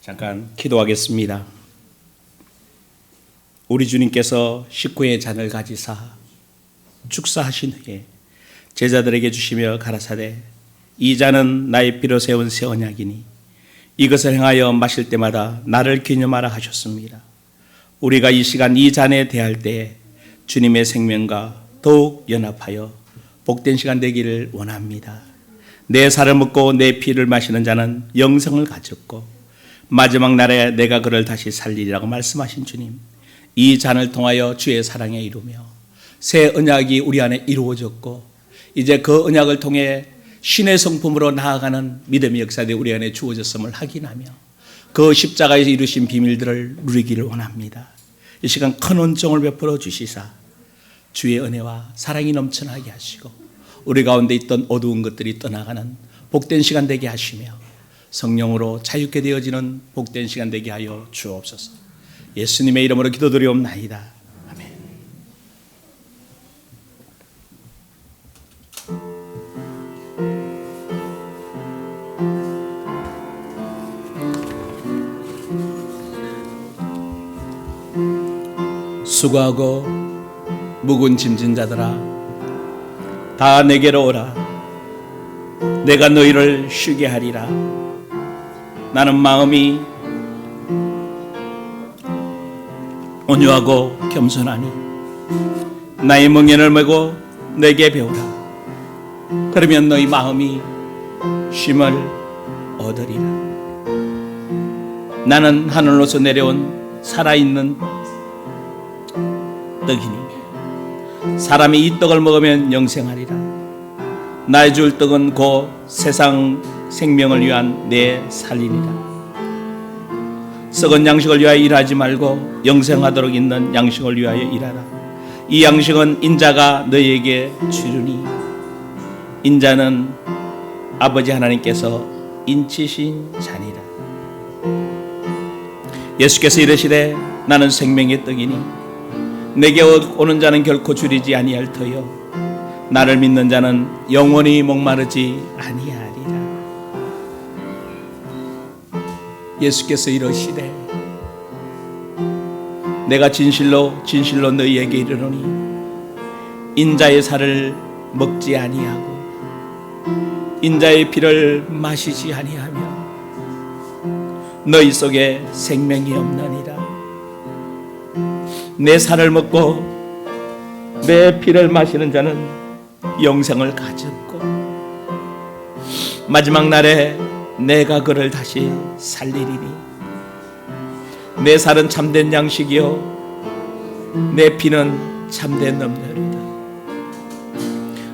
잠깐 기도하겠습니다. 우리 주님께서 식구의 잔을 가지사 축사하신 후에 제자들에게 주시며 가라사대 이 잔은 나의 피로 세운 새 언약이니 이것을 행하여 마실 때마다 나를 기념하라 하셨습니다. 우리가 이 시간 이 잔에 대할 때 주님의 생명과 더욱 연합하여 복된 시간 되기를 원합니다. 내 살을 먹고 내 피를 마시는 자는 영생을 가졌고 마지막 날에 내가 그를 다시 살리리라고 말씀하신 주님, 이 잔을 통하여 주의 사랑에 이루며 새 언약이 우리 안에 이루어졌고 이제 그 언약을 통해 신의 성품으로 나아가는 믿음의 역사들이 우리 안에 주어졌음을 확인하며 그 십자가에서 이루신 비밀들을 누리기를 원합니다. 이 시간 큰 은총을 베풀어 주시사 주의 은혜와 사랑이 넘쳐나게 하시고 우리 가운데 있던 어두운 것들이 떠나가는 복된 시간 되게 하시며 성령으로 자유케 되어지는 복된 시간 되게 하여 주옵소서. 예수님의 이름으로 기도드리옵나이다. 아멘. 수고하고 묵은 짐진 자들아 다 내게로 오라. 내가 너희를 쉬게 하리라. 나는 마음이 온유하고 겸손하니 나의 멍에를 메고 내게 배우라. 그러면 너희 마음이 쉼을 얻으리라. 나는 하늘로서 내려온 살아있는 떡이니 사람이 이 떡을 먹으면 영생하리라. 나의 줄 떡은 곧 세상 생명을 위한 내 살리니라. 썩은 양식을 위하여 일하지 말고 영생하도록 있는 양식을 위하여 일하라. 이 양식은 인자가 너희에게 주르니 인자는 아버지 하나님께서 인치신 잔이라. 예수께서 이르시되 나는 생명의 떡이니 내게 오는 자는 결코 줄이지 아니할 터요 나를 믿는 자는 영원히 목마르지 아니하리라. 예수께서 이르시되 내가 진실로 진실로 너희에게 이르노니 인자의 살을 먹지 아니하고 인자의 피를 마시지 아니하며 너희 속에 생명이 없느니라. 내 살을 먹고 내 피를 마시는 자는 영생을 가졌고 마지막 날에 내가 그를 다시 살리리니 내 살은 참된 양식이요 내 피는 참된 음료리다.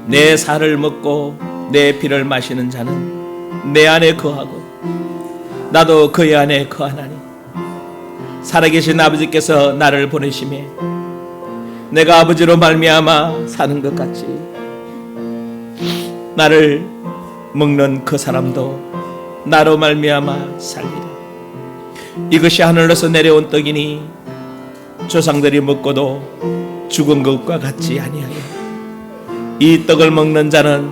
내 살을 먹고 내 피를 마시는 자는 내 안에 거하고 나도 그의 안에 거하나니 살아계신 아버지께서 나를 보내심에 내가 아버지로 말미암아 사는 것 같이 나를 먹는 그 사람도 나로 말미암아 살리라. 이것이 하늘에서 내려온 떡이니 조상들이 먹고도 죽은 것과 같지 아니하여 이 떡을 먹는 자는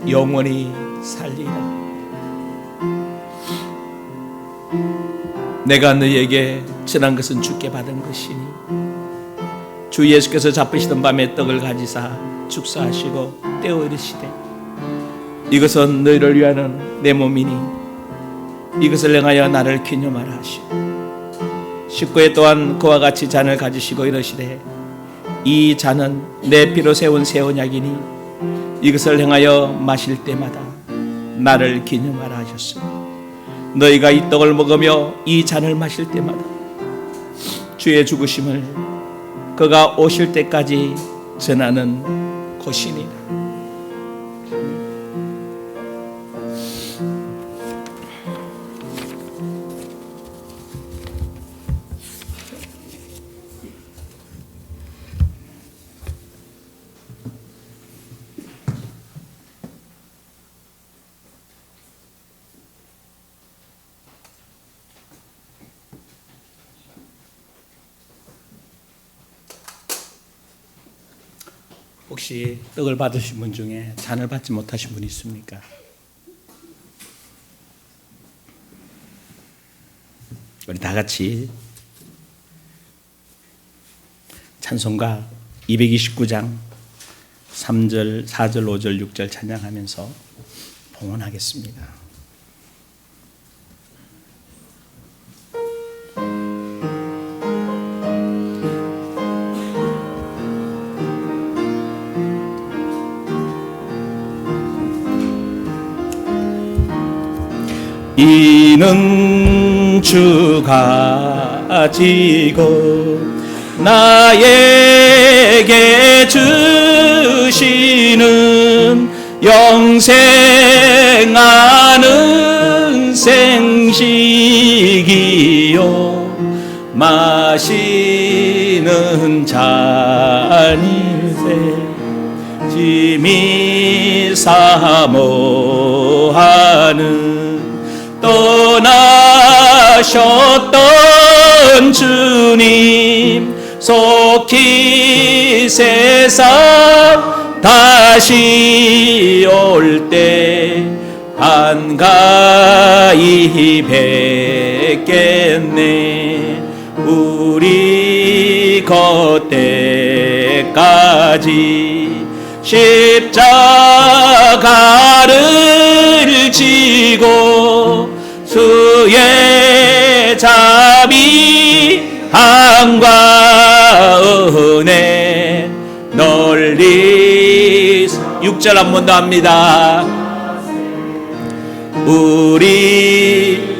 영원히 살리라. 내가 너희에게 전한 것은 주께 받은 것이니 주 예수께서 잡으시던 밤에 떡을 가지사 축사하시고 떼어 이르시되 이것은 너희를 위하는 내 몸이니 이것을 행하여 나를 기념하라 하시고 19회 또한 그와 같이 잔을 가지시고 이르시되 이 잔은 내 피로 세운 새 언약이니 이것을 행하여 마실 때마다 나를 기념하라 하셨으니 너희가 이 떡을 먹으며 이 잔을 마실 때마다 주의 죽으심을 그가 오실 때까지 전하는 것이니라. 혹시 떡을 받으신 분 중에 잔을 받지 못하신 분이 있습니까? 우리 다 같이 찬송가 229장 3절, 4절, 5절, 6절 찬양하면서 봉헌하겠습니다. 이는 주가 지고 나에게 주시는 영생하는 생식이요 마시는 잔일세 짐이 사모하는 떠나셨던 주님 속히 세상 다시 올 때 반가이 뵙겠네. 우리 겉때까지 십자가를 지고 주의 자비 항과 은혜 널리 6절 한 번 더 합니다. 우리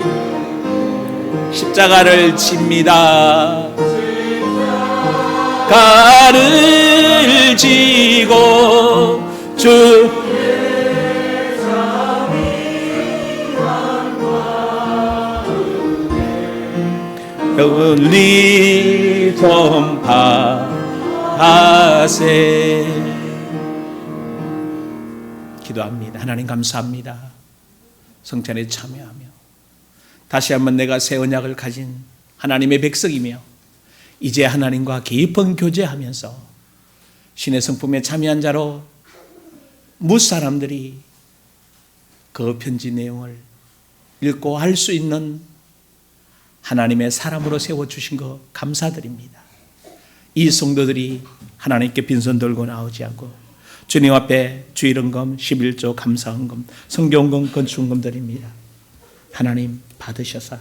십자가를 집니다. 가를 지고 주 널리 전파하세. 기도합니다. 하나님 감사합니다. 성찬에 참여하며 다시 한번 내가 새 언약을 가진 하나님의 백성이며 이제 하나님과 깊은 교제하면서 신의 성품에 참여한 자로 무사람들이 그 편지 내용을 읽고 할 수 있는 하나님의 사람으로 세워주신 것 감사드립니다. 이 성도들이 하나님께 빈손 들고 나오지 않고 주님 앞에 주일헌금, 11조, 감사헌금, 성경헌금, 건축헌금 드립니다. 하나님 받으셔서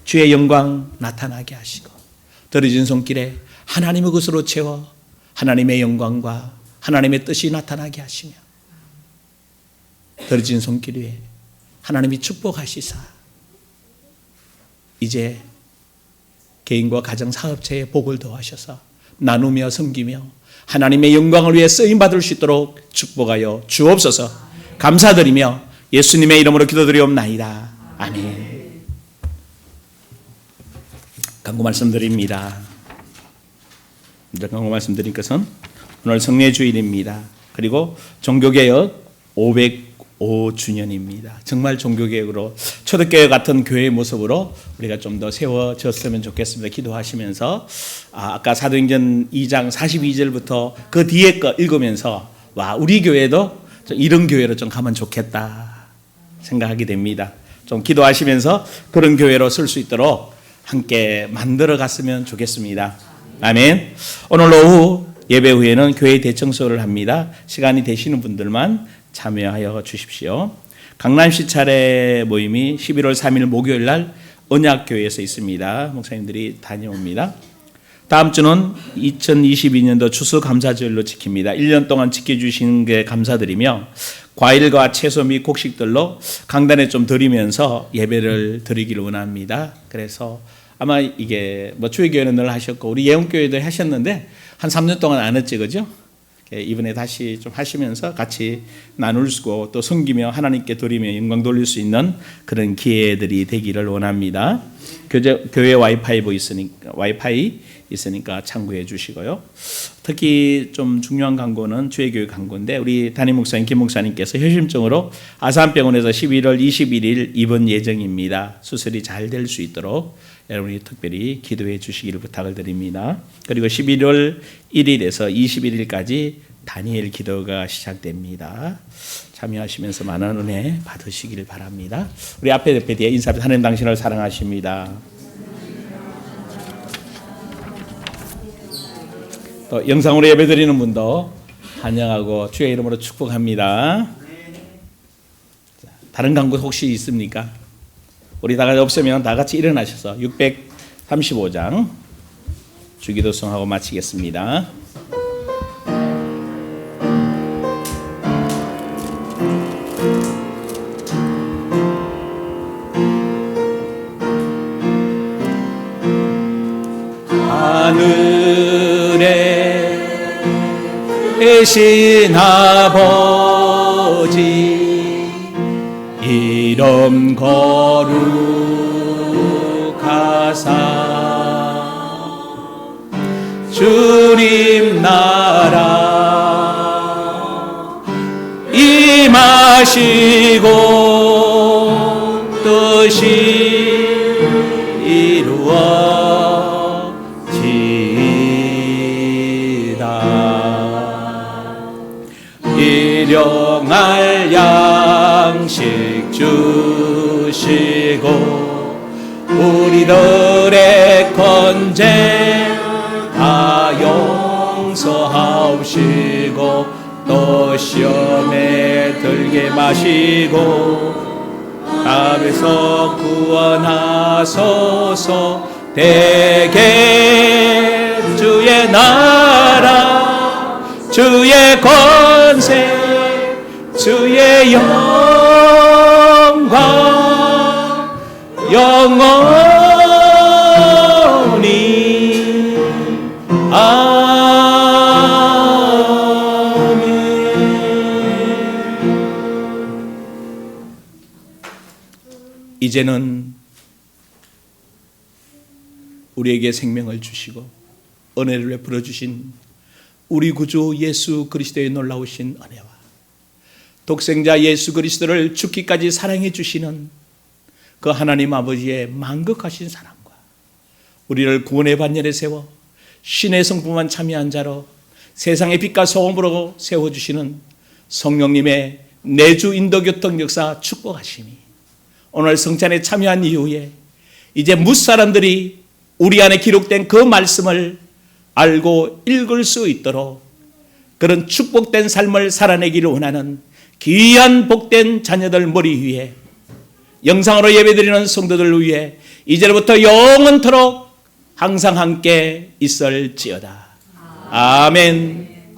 주의 영광 나타나게 하시고 더러진 손길에 하나님의 것으로 채워 하나님의 영광과 하나님의 뜻이 나타나게 하시며 더러진 손길 위에 하나님이 축복하시사 이제 개인과 가정 사업체에 복을 더하셔서 나누며 섬기며 하나님의 영광을 위해 쓰임받을 수 있도록 축복하여 주옵소서. 감사드리며 예수님의 이름으로 기도드리옵나이다. 아멘. 간구 말씀드립니다. 간구 말씀드린 것은 오늘 성례 주일입니다. 그리고 종교개혁 505주년입니다. 정말 종교개혁으로 초대교회 같은 교회의 모습으로 우리가 좀 더 세워졌으면 좋겠습니다. 기도하시면서 아까 사도행전 2장 42절부터 그 뒤에 거 읽으면서 와, 우리 교회도 이런 교회로 좀 가면 좋겠다 생각하게 됩니다. 좀 기도하시면서 그런 교회로 설 수 있도록 함께 만들어 갔으면 좋겠습니다. 아멘. 오늘 오후 예배 후에는 교회 대청소를 합니다. 시간이 되시는 분들만 참여하여 주십시오. 강남시 차례 모임이 11월 3일 목요일 날 언약교회에서 있습니다. 목사님들이 다녀옵니다. 다음 주는 2022년도 추수감사절로 지킵니다. 1년 동안 지켜주신 게 감사드리며 과일과 채소 및 곡식들로 강단에 좀 드리면서 예배를 드리기를 원합니다. 그래서 아마 이게 주일교회는 늘 하셨고 우리 예언교회도 하셨는데 한 3년 동안 안 했지, 그죠? 이번에 다시 좀 하시면서 같이 나눌 수고 또 섬기며 하나님께 드리며 영광 돌릴 수 있는 그런 기회들이 되기를 원합니다. 교회 와이파이 있으니까 참고해 주시고요. 특히 좀 중요한 광고는 주의교육 광고인데 우리 담임 목사님 김 목사님께서 효심증으로 아산병원에서 11월 21일 입원 예정입니다. 수술이 잘 될 수 있도록 여러분이 특별히 기도해 주시기를 부탁을 드립니다. 그리고 11월 1일에서 21일까지 다니엘 기도가 시작됩니다. 참여하시면서 많은 은혜 받으시기를 바랍니다. 우리 앞에 뒤에 인사합니다. 하나님 당신을 사랑하십니다. 또 영상으로 예배드리는 분도 환영하고 주의 이름으로 축복합니다. 다른 광고 혹시 있습니까? 우리 다 같이 없으면 다 같이 일어나셔서 635장 주기도송하고 마치겠습니다. 하늘에 계신 아버지 이름 거룩하사 주님 나라 임하시고 뜻이 이루어지이다. 일용할 양식 주시고 우리들의 건재 다 용서하옵시고 또 시험에 들게 마시고 앞에서 구원하소서. 대개 주의 나라 주의 권세 주의 영광 영원히 아멘. 이제는 우리에게 생명을 주시고 은혜를 베풀어 주신 우리 구주 예수 그리스도의 놀라우신 은혜와 독생자 예수 그리스도를 죽기까지 사랑해 주시는 그 하나님 아버지의 만극하신 사랑과 우리를 구원의 반열에 세워 신의 성품만 참여한 자로 세상의 빛과 소금으로 세워주시는 성령님의 내주 인도교통 역사 축복하심이 오늘 성찬에 참여한 이후에 이제 무사람들이 우리 안에 기록된 그 말씀을 알고 읽을 수 있도록 그런 축복된 삶을 살아내기를 원하는 귀한 복된 자녀들 머리 위에 영상으로 예배드리는 성도들을 위해 이제부터 영원토록 항상 함께 있을지어다. 아멘.